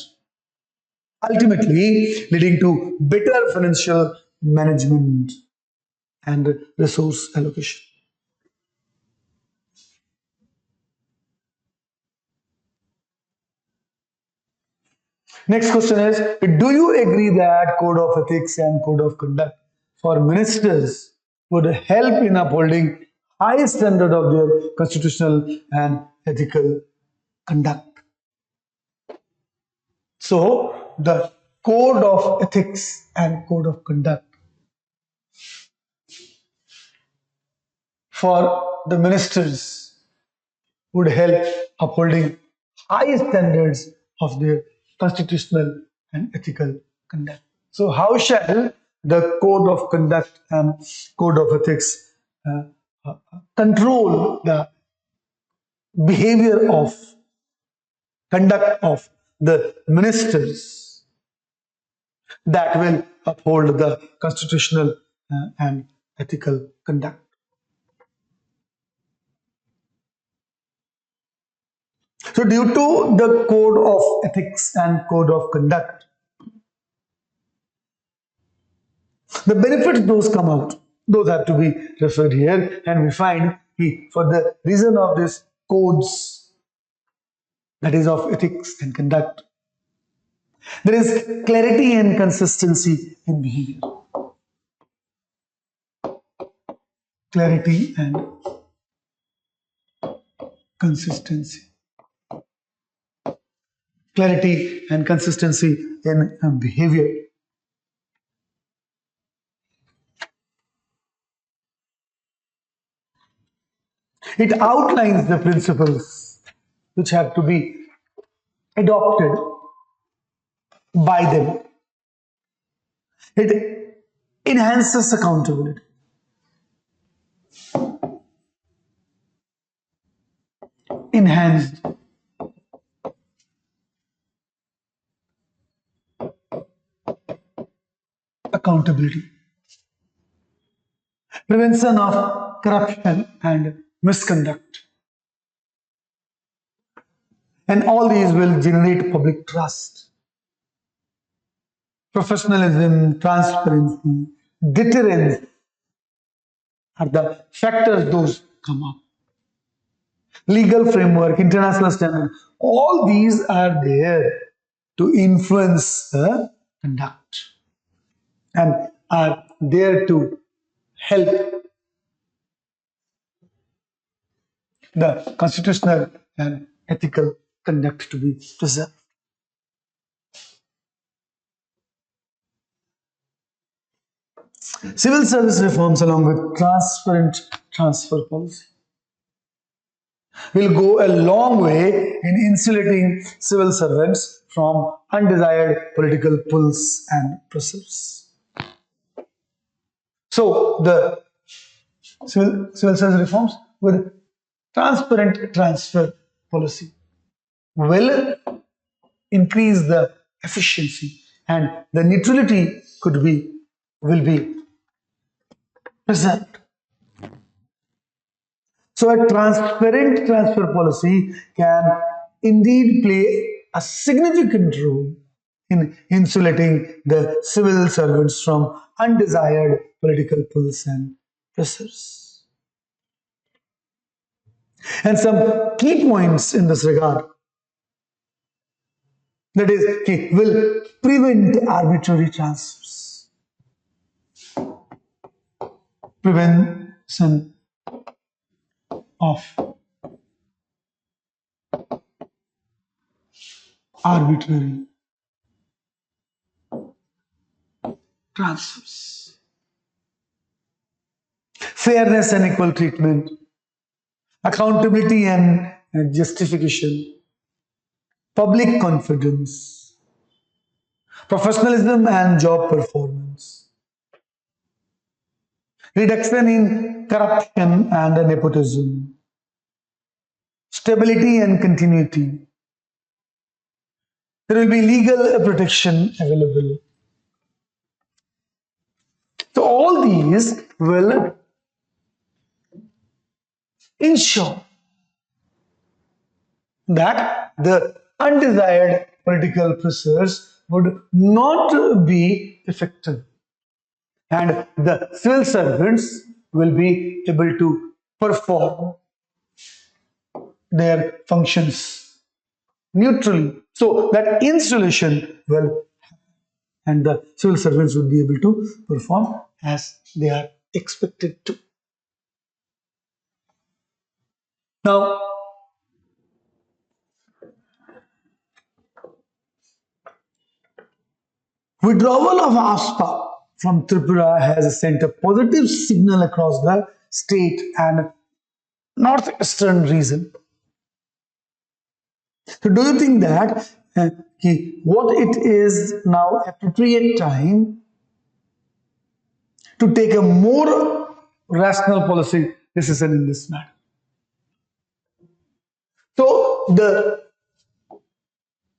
ultimately leading to better financial management and resource allocation. Next question is, do you agree that code of ethics and code of conduct for ministers would help in upholding high standard of their constitutional and ethical conduct? So the code of ethics and code of conduct for the ministers would help upholding high standards of their constitutional and ethical conduct. So how shall the code of conduct and code of ethics control the behavior of conduct of the ministers that will uphold the constitutional and ethical conduct? So due to the code of ethics and code of conduct, the benefits those come out, those have to be referred here, and we find for the reason of this codes, that is of ethics and conduct, there is clarity and consistency in behavior. Clarity and consistency. clarity and consistency in behavior. It outlines the principles which have to be adopted by them. It enhances accountability. Enhanced accountability. Prevention of corruption and misconduct. And all these will generate public trust. Professionalism, transparency, deterrence are the factors those come up. Legal framework, international standard, all these are there to influence the conduct and are there to help the constitutional and ethical conduct to be preserved. Civil service reforms along with transparent transfer policy will go a long way in insulating civil servants from undesired political pulls and pressures. So the civil service reforms with transparent transfer policy will increase the efficiency and the neutrality will be preserved. So a transparent transfer policy can indeed play a significant role in insulating the civil servants from undesired political pulls and pressures. And some key points in this regard, that is, will prevent arbitrary transfers. Prevention of arbitrary transfers. Fairness and equal treatment, accountability and justification, public confidence, professionalism and job performance, reduction in corruption and nepotism, stability and continuity. There will be legal protection available. So all these will ensure that the undesired political pressures would not be effective and the civil servants will be able to perform their functions neutrally. So that installation will happen and the civil servants will be able to perform as they are expected to. Now, withdrawal of ASPA from Tripura has sent a positive signal across the state and northeastern region. So do you think that what it is now appropriate time to take a more rational policy decision in this matter? So the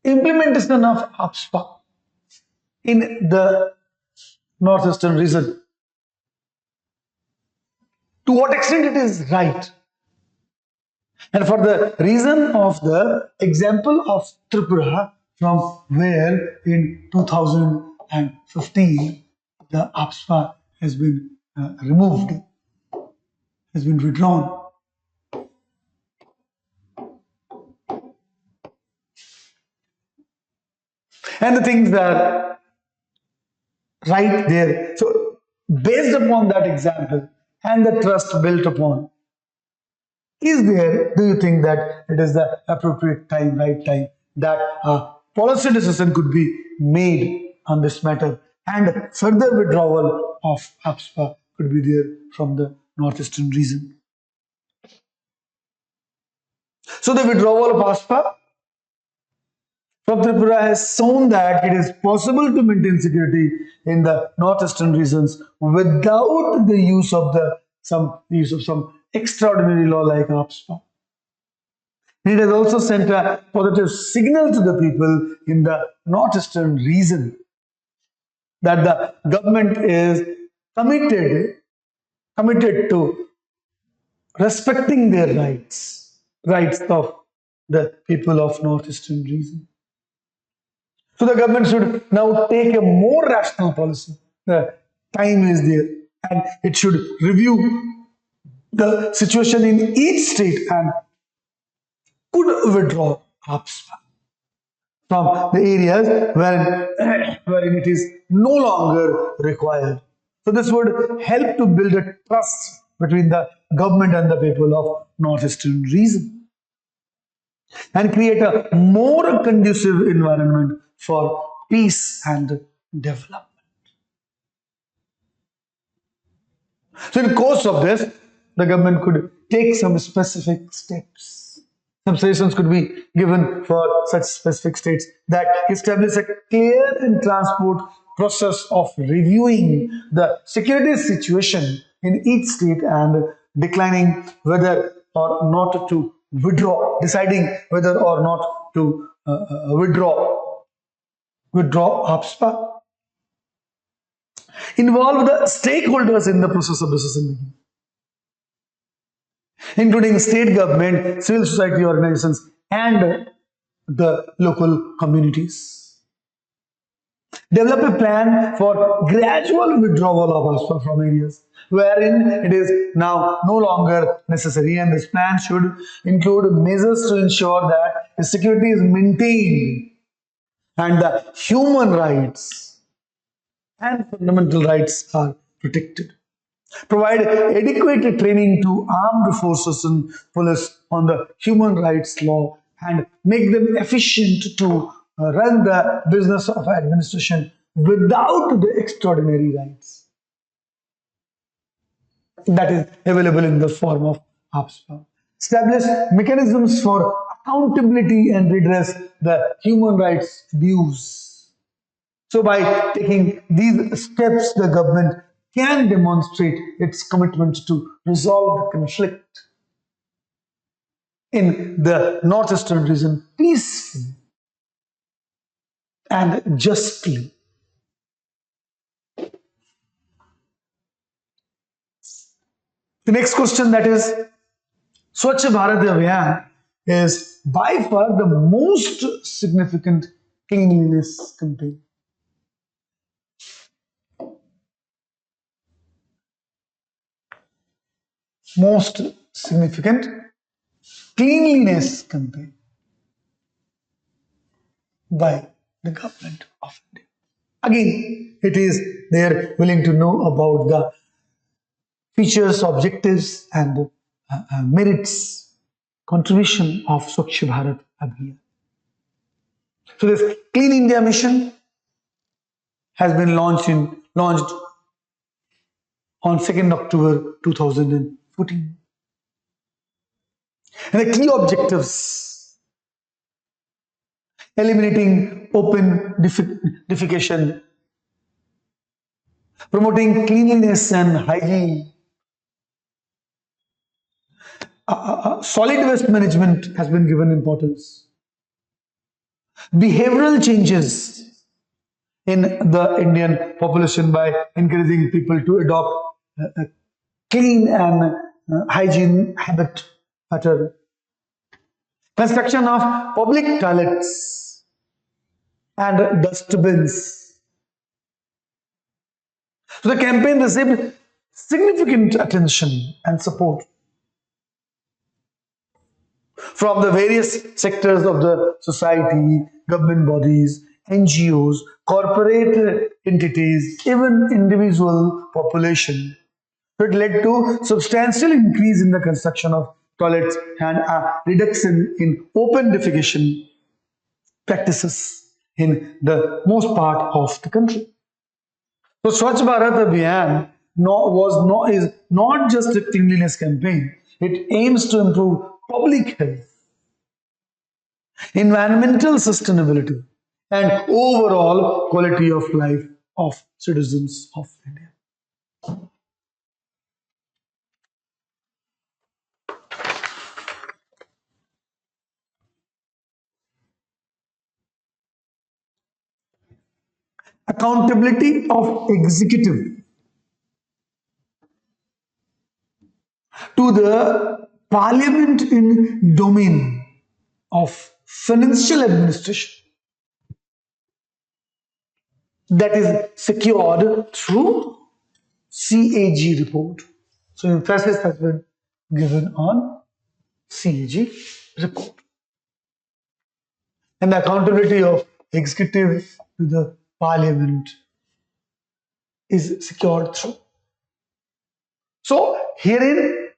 implementation of ASPA in the northeastern region, to what extent it is right? And for the reason of the example of Tripura, from where in 2015 the ASPA has been removed, has been withdrawn. And the things are right there. So based upon that example and the trust built upon, do you think that it is the appropriate time, right time, that policy decision could be made on this matter, and further withdrawal of APSPA could be there from the northeastern region. So the withdrawal of APSPA from Tripura has shown that it is possible to maintain security in the northeastern regions without the use of some extraordinary law like APSPA. It has also sent a positive signal to the people in the northeastern region that the government is committed to respecting their rights of the people of northeastern region. So the government should now take a more rational policy. The time is there, and it should review the situation in each state and could withdraw APSPA from the areas wherein it is no longer required. So this would help to build a trust between the government and the people of northeastern region and create a more conducive environment for peace and development. So in course of this, the government could take some specific steps. Some suggestions could be given for such specific states that establish a clear and transparent process of reviewing the security situation in each state and declining whether or not to withdraw, deciding whether or not to withdraw APSPA. Involve the stakeholders in the process of decision making, including state government, civil society organizations, and the local communities. Develop a plan for gradual withdrawal of ASPA from areas wherein it is now no longer necessary, and this plan should include measures to ensure that the security is maintained and the human rights and fundamental rights are protected. Provide adequate training to armed forces and police on the human rights law and make them efficient to run the business of administration without the extraordinary rights that is available in the form of APSPA. Establish mechanisms for accountability and redress the human rights abuse. So by taking these steps, the government can demonstrate its commitment to resolve the conflict in the northeastern region peacefully and justly. The next question, that is, Swachh Bharat Abhiyan is by far the most significant cleanliness campaign. Most significant cleanliness campaign by the government of India. Again, it is they are willing to know about the features, objectives, and merits, contribution of Swachh Bharat Abhiyan. So this Clean India mission has been launched on 2nd October 2014. And the key objectives: eliminating open defecation, promoting cleanliness and hygiene, solid waste management has been given importance, behavioral changes in the Indian population by encouraging people to adopt a clean and hygiene habit pattern, construction of public toilets and dustbins. So the campaign received significant attention and support from the various sectors of the society, government bodies, NGOs, corporate entities, even individual population. It led to substantial increase in the construction of toilets and a reduction in open defecation practices. in the most part of the country. So Swachh Bharat Abhiyan is not just a cleanliness campaign. It aims to improve public health, environmental sustainability, and overall quality of life of citizens of India. Accountability of executive to the parliament in domain of financial administration that is secured through CAG report. So emphasis has been given on CAG report. And the accountability of executive to the parliament is secured through. So herein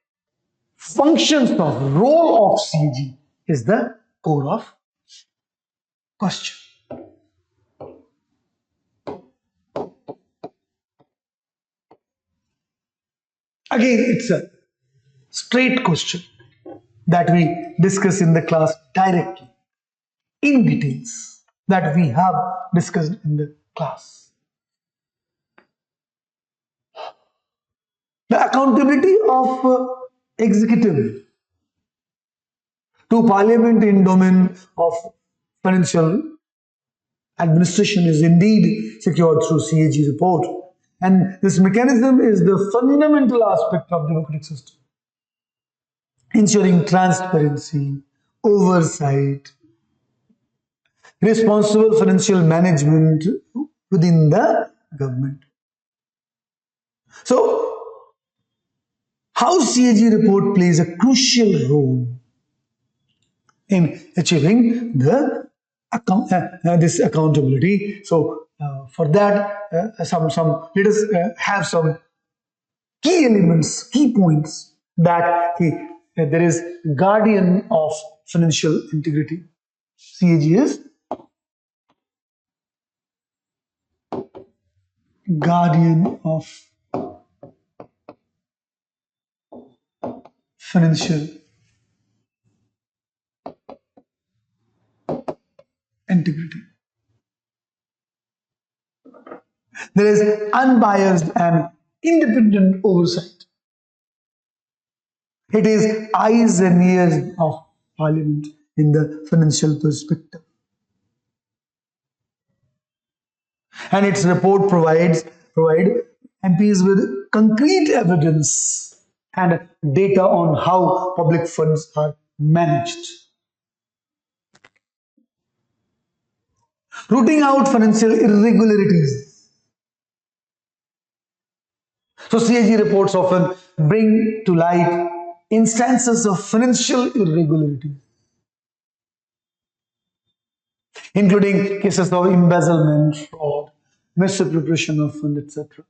functions of role of CAG is the core of question. Again, it's a straight question that we discuss in the class directly, in details, that we have discussed in the class. The accountability of executive to parliament in domain of financial administration is indeed secured through CAG report. And this mechanism is the fundamental aspect of democratic system, ensuring transparency, oversight, responsible financial management within the government. So, how CAG report plays a crucial role in achieving the this accountability. So, for that, let us have some key elements, key points that there is guardian of financial integrity. CAG is guardian of financial integrity. There is unbiased and independent oversight. It is eyes and ears of Parliament in the financial perspective. And its report provide MPs with concrete evidence and data on how public funds are managed. Rooting out financial irregularities. So CAG reports often bring to light instances of financial irregularities, including cases of embezzlement, fraud, misappropriation of funds, etc.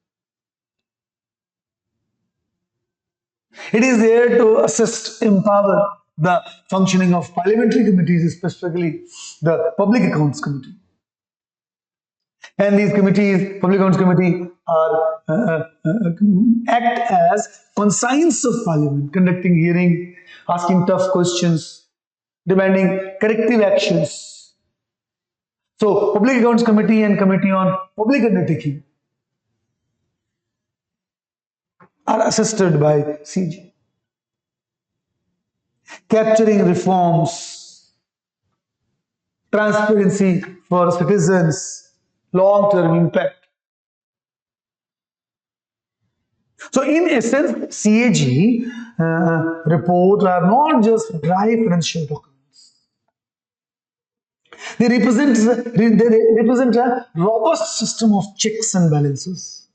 It is there to assist, empower the functioning of parliamentary committees, specifically the Public Accounts Committee. And these committees, Public Accounts Committee, act as conscience of Parliament, conducting hearing, asking tough questions, demanding corrective actions. So, Public Accounts Committee and Committee on Public Undertaking are assisted by CAG. Capturing reforms, transparency for citizens, long-term impact. So in essence, CAG reports are not just dry financial documents. They represent a robust system of checks and balances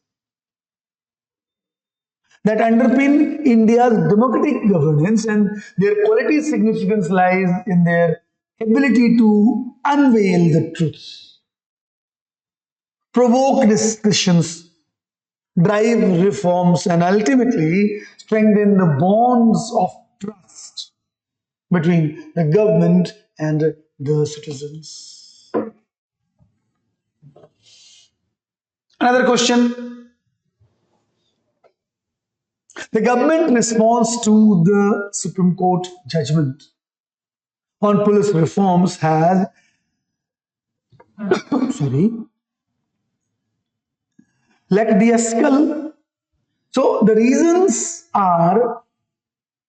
that underpin India's democratic governance, and their quality significance lies in their ability to unveil the truth, provoke discussions, drive reforms, and ultimately strengthen the bonds of trust between the government and the citizens. Another question. The government response to the Supreme Court judgment on police reforms has sorry like the escal. So the reasons are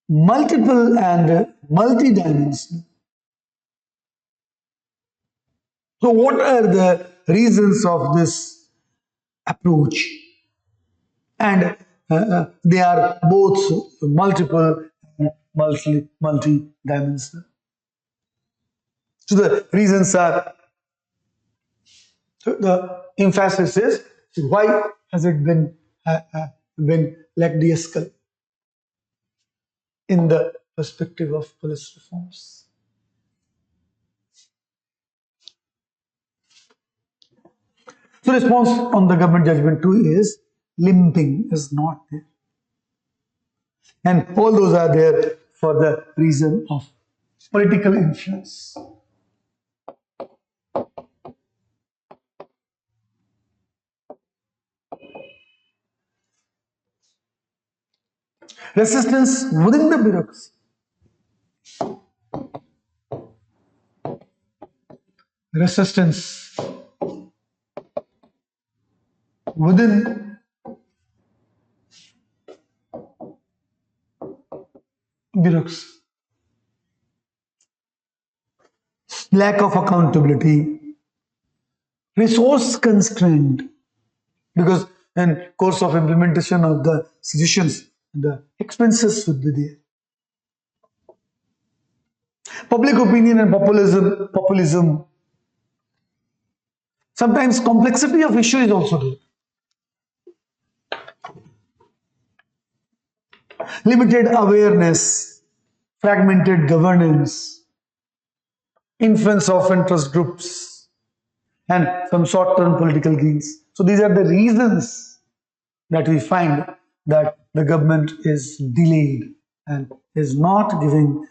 multiple and multi-dimensional. So what are the reasons of this approach? And they are both multiple and multi-dimensional. So the reasons are, so the emphasis is why has it been lackadaisical in the perspective of police reforms. So response on the government judgment 2 is limping is not there. And all those are there for the reason of political influence. Resistance within the bureaucracy. Resistance within bureaucracy. Lack of accountability. Resource constraint. Because in course of implementation of the suggestions, the expenses would be there. Public opinion and populism. Sometimes complexity of issue is also there. Limited awareness, fragmented governance, influence of interest groups, and some short-term political gains. So these are the reasons that we find that the government is delayed and is not giving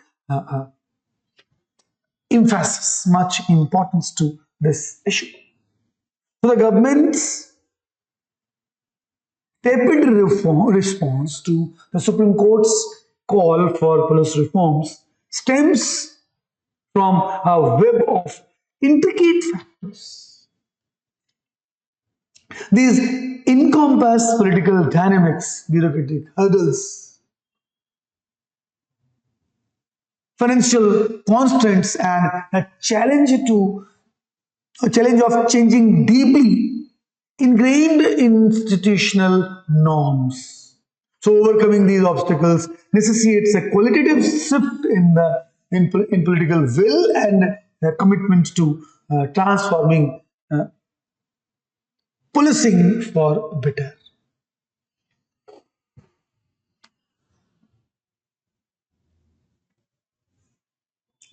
emphasis, much importance to this issue. So the government's tepid response to the Supreme Court's call for police reforms stems from a web of intricate factors. These encompass political dynamics, bureaucratic hurdles, financial constraints, and a challenge of changing deeply ingrained institutional norms. So overcoming these obstacles necessitates a qualitative shift in political will and a commitment to transforming policing for better.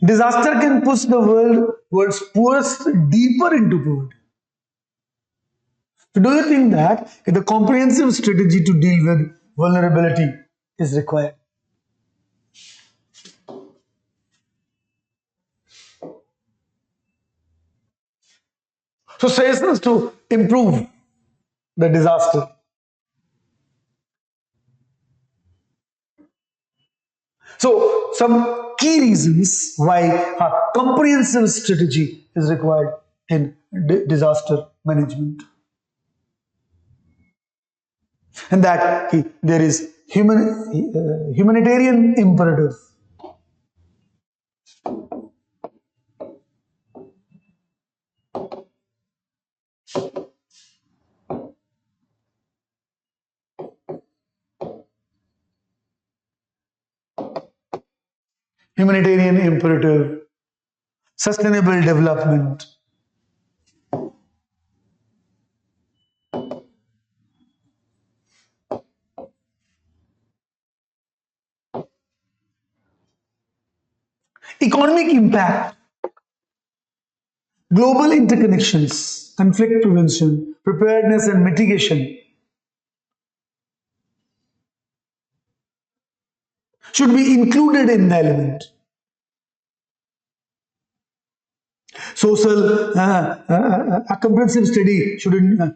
Disaster can push the world's poorest deeper into poverty. So do you think that the comprehensive strategy to deal with vulnerability is required? So suggestions to improve the disaster. So some key reasons why a comprehensive strategy is required in disaster management. And that there is humanitarian imperative. Humanitarian imperative, sustainable development, economic impact, global interconnections, conflict prevention, preparedness and mitigation should be included in the element. Social a comprehensive strategy should include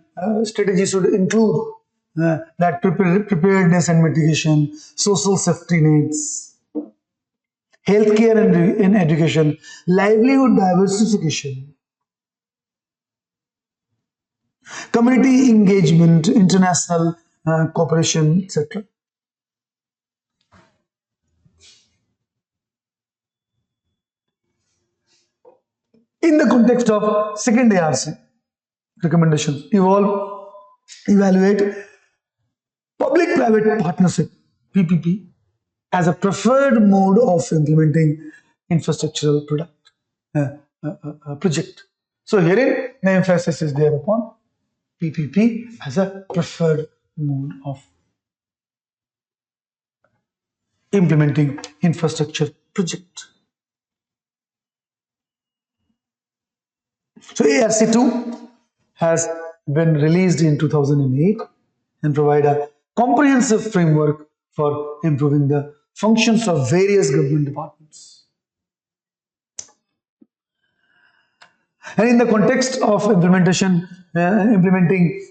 that preparedness and mitigation, social safety nets, healthcare and education, livelihood diversification, community engagement, international cooperation, etc. In the context of second ARC recommendations, evaluate public-private partnership (PPP) as a preferred mode of implementing infrastructural project. So herein the emphasis is there upon PPP as a preferred mode of implementing infrastructure project. So ARC2 has been released in 2008 and provide a comprehensive framework for improving the functions of various government departments. And in the context of implementing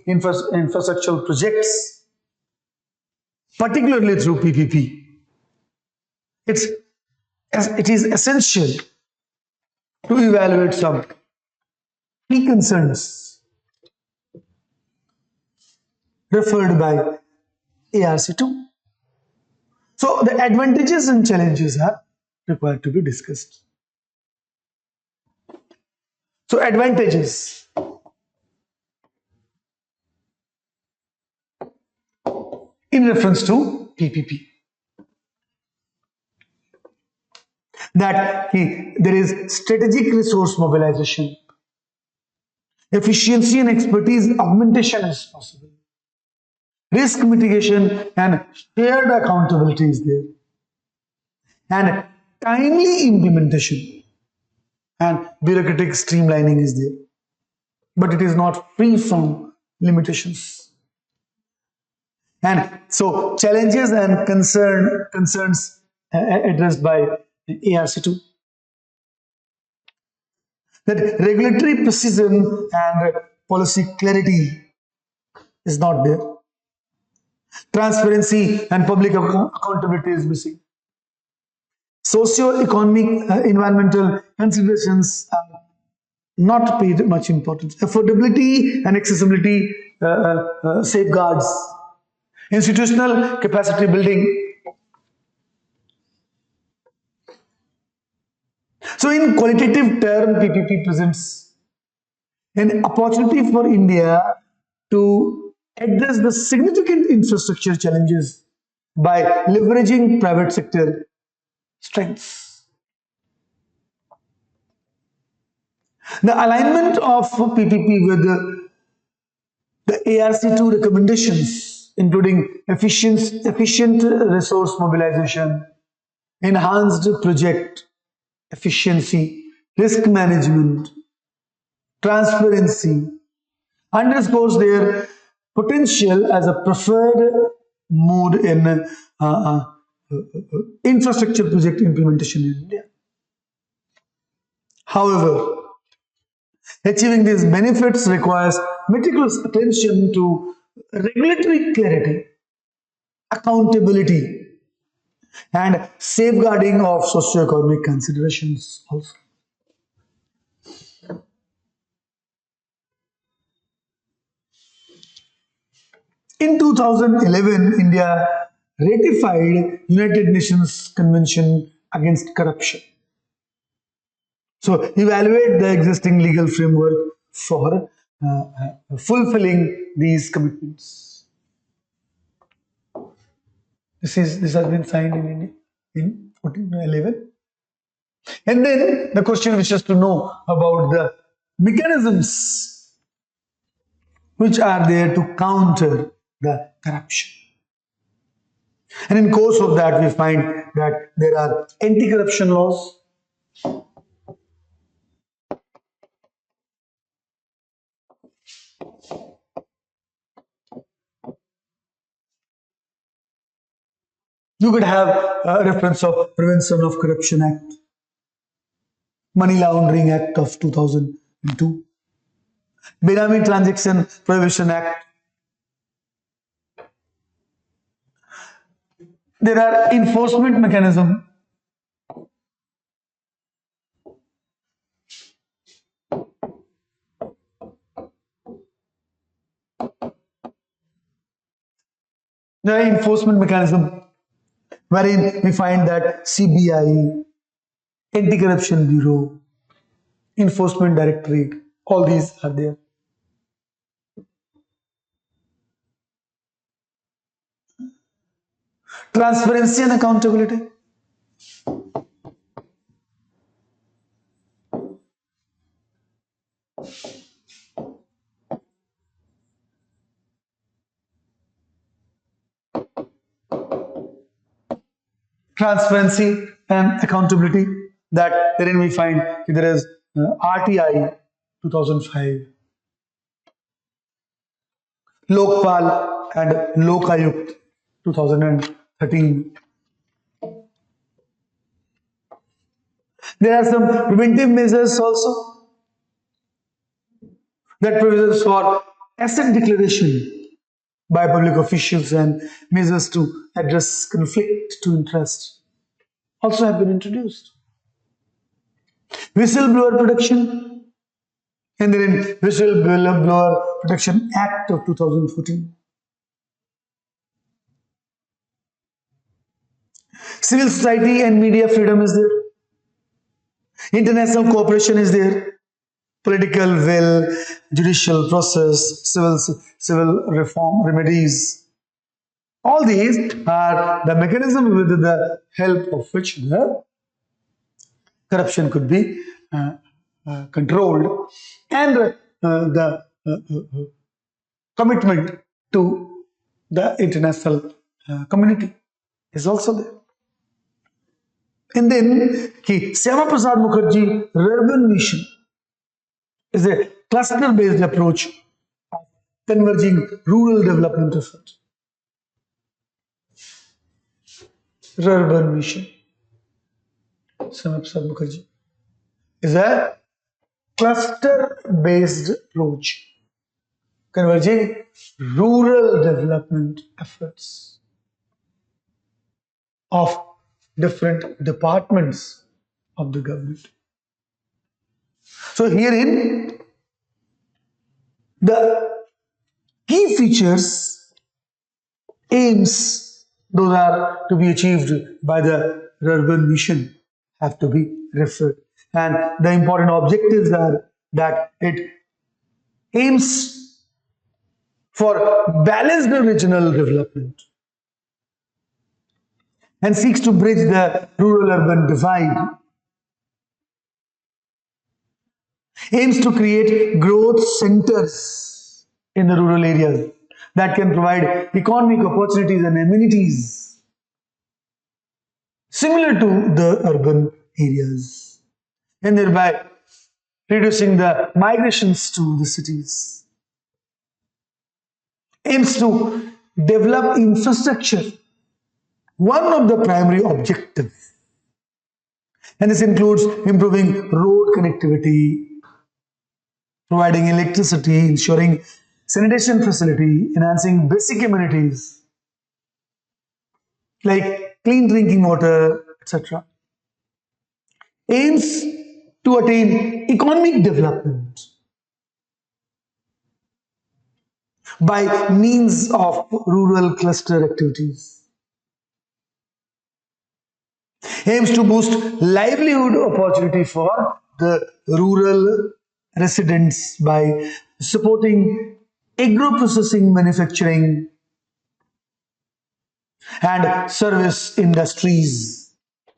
infrastructural projects, particularly through PPP, it is essential to evaluate some key concerns referred by ARC2. So the advantages and challenges are required to be discussed. So advantages. In reference to PPP. That there is strategic resource mobilization, efficiency and expertise augmentation is possible, risk mitigation and shared accountability is there, and timely implementation and bureaucratic streamlining is there, but it is not free from limitations. And so challenges and concerns addressed by ARC2, that regulatory precision and policy clarity is not there. Transparency and public accountability is missing. Socio-economic environmental considerations are not paid much importance. Affordability and accessibility safeguards. Institutional capacity building. So in qualitative term, PPP presents an opportunity for India to address the significant infrastructure challenges by leveraging private sector strengths. The alignment of PPP with the ARC2 recommendations, including efficient resource mobilization, enhanced project efficiency, risk management, transparency, underscores their potential as a preferred mode in infrastructure project implementation in India. However, achieving these benefits requires meticulous attention to regulatory clarity, accountability, and safeguarding of socio-economic considerations also. In 2011, India ratified United Nations Convention Against Corruption. So, evaluate the existing legal framework for fulfilling these commitments. This has been signed in 1411. And then the question wishes to know about the mechanisms which are there to counter the corruption. And in course of that, we find that there are anti-corruption laws, you could have a reference of Prevention of Corruption Act, Money Laundering Act of 2002, Benami Transaction Prohibition Act. There are enforcement mechanisms. There are enforcement mechanisms wherein we find that CBI, Anti-Corruption Bureau, Enforcement Directorate, all these are there. Transparency and accountability. Transparency and accountability, that wherein we find there is RTI 2005, Lokpal and Lokayukt 2013. There are some preventive measures also, that provisions for asset declaration by public officials and measures to address conflict to interest also have been introduced. Whistleblower protection, and then Whistleblower Protection Act of 2014. Civil society and media freedom is there. International cooperation is there. Political will, judicial process, civil reform remedies. All these are the mechanism with the help of which the corruption could be controlled, and the commitment to the international community is also there. And then Syama Prasad Mukherjee Urban Mission is a cluster-based approach of converging rural development efforts. Urban Mission, Syama Prasad Mukherjee, is a cluster-based approach converging rural development efforts of different departments of the government. So herein, the key features, aims, those are to be achieved by the urban mission have to be referred. And the important objectives are that it aims for balanced regional development and seeks to bridge the rural-urban divide, aims to create growth centers in the rural areas that can provide economic opportunities and amenities similar to the urban areas, and thereby reducing the migrations to the cities. Aims to develop infrastructure, one of the primary objectives, and this includes improving road connectivity, providing electricity, ensuring sanitation facility, enhancing basic amenities like clean drinking water, etc. Aims to attain economic development by means of rural cluster activities. Aims to boost livelihood opportunity for the rural residents by supporting agro-processing manufacturing and service industries.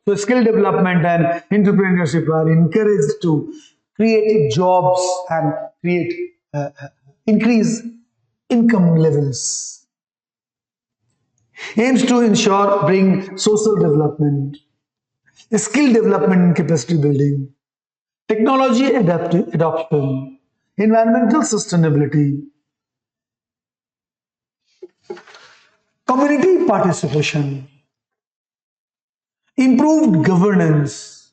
So skill development and entrepreneurship are encouraged to create jobs and create increase income levels. Aims to ensure bring social development, skill development and capacity building, technology adoption, environmental sustainability, community participation, improved governance,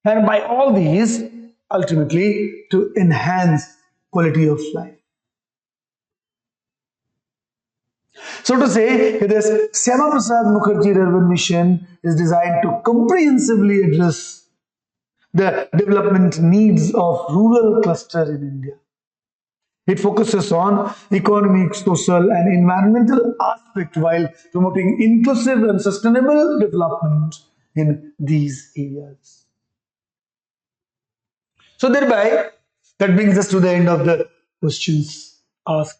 And by all these, ultimately, to enhance quality of life. So to say, this Syama Prasad Mukherjee Urban Mission is designed to comprehensively address the development needs of rural cluster in India. It focuses on economic, social, and environmental aspect while promoting inclusive and sustainable development in these areas. So thereby, that brings us to the end of the questions asked.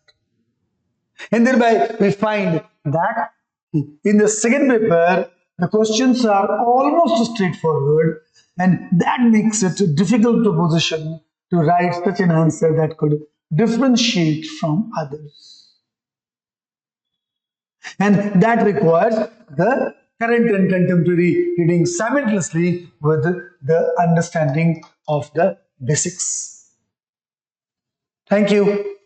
And thereby, we find that in the second paper, the questions are almost straightforward, and that makes it difficult to position to write such an answer that could differentiate from others. And that requires the current and contemporary reading simultaneously with the understanding of the basics. Thank you.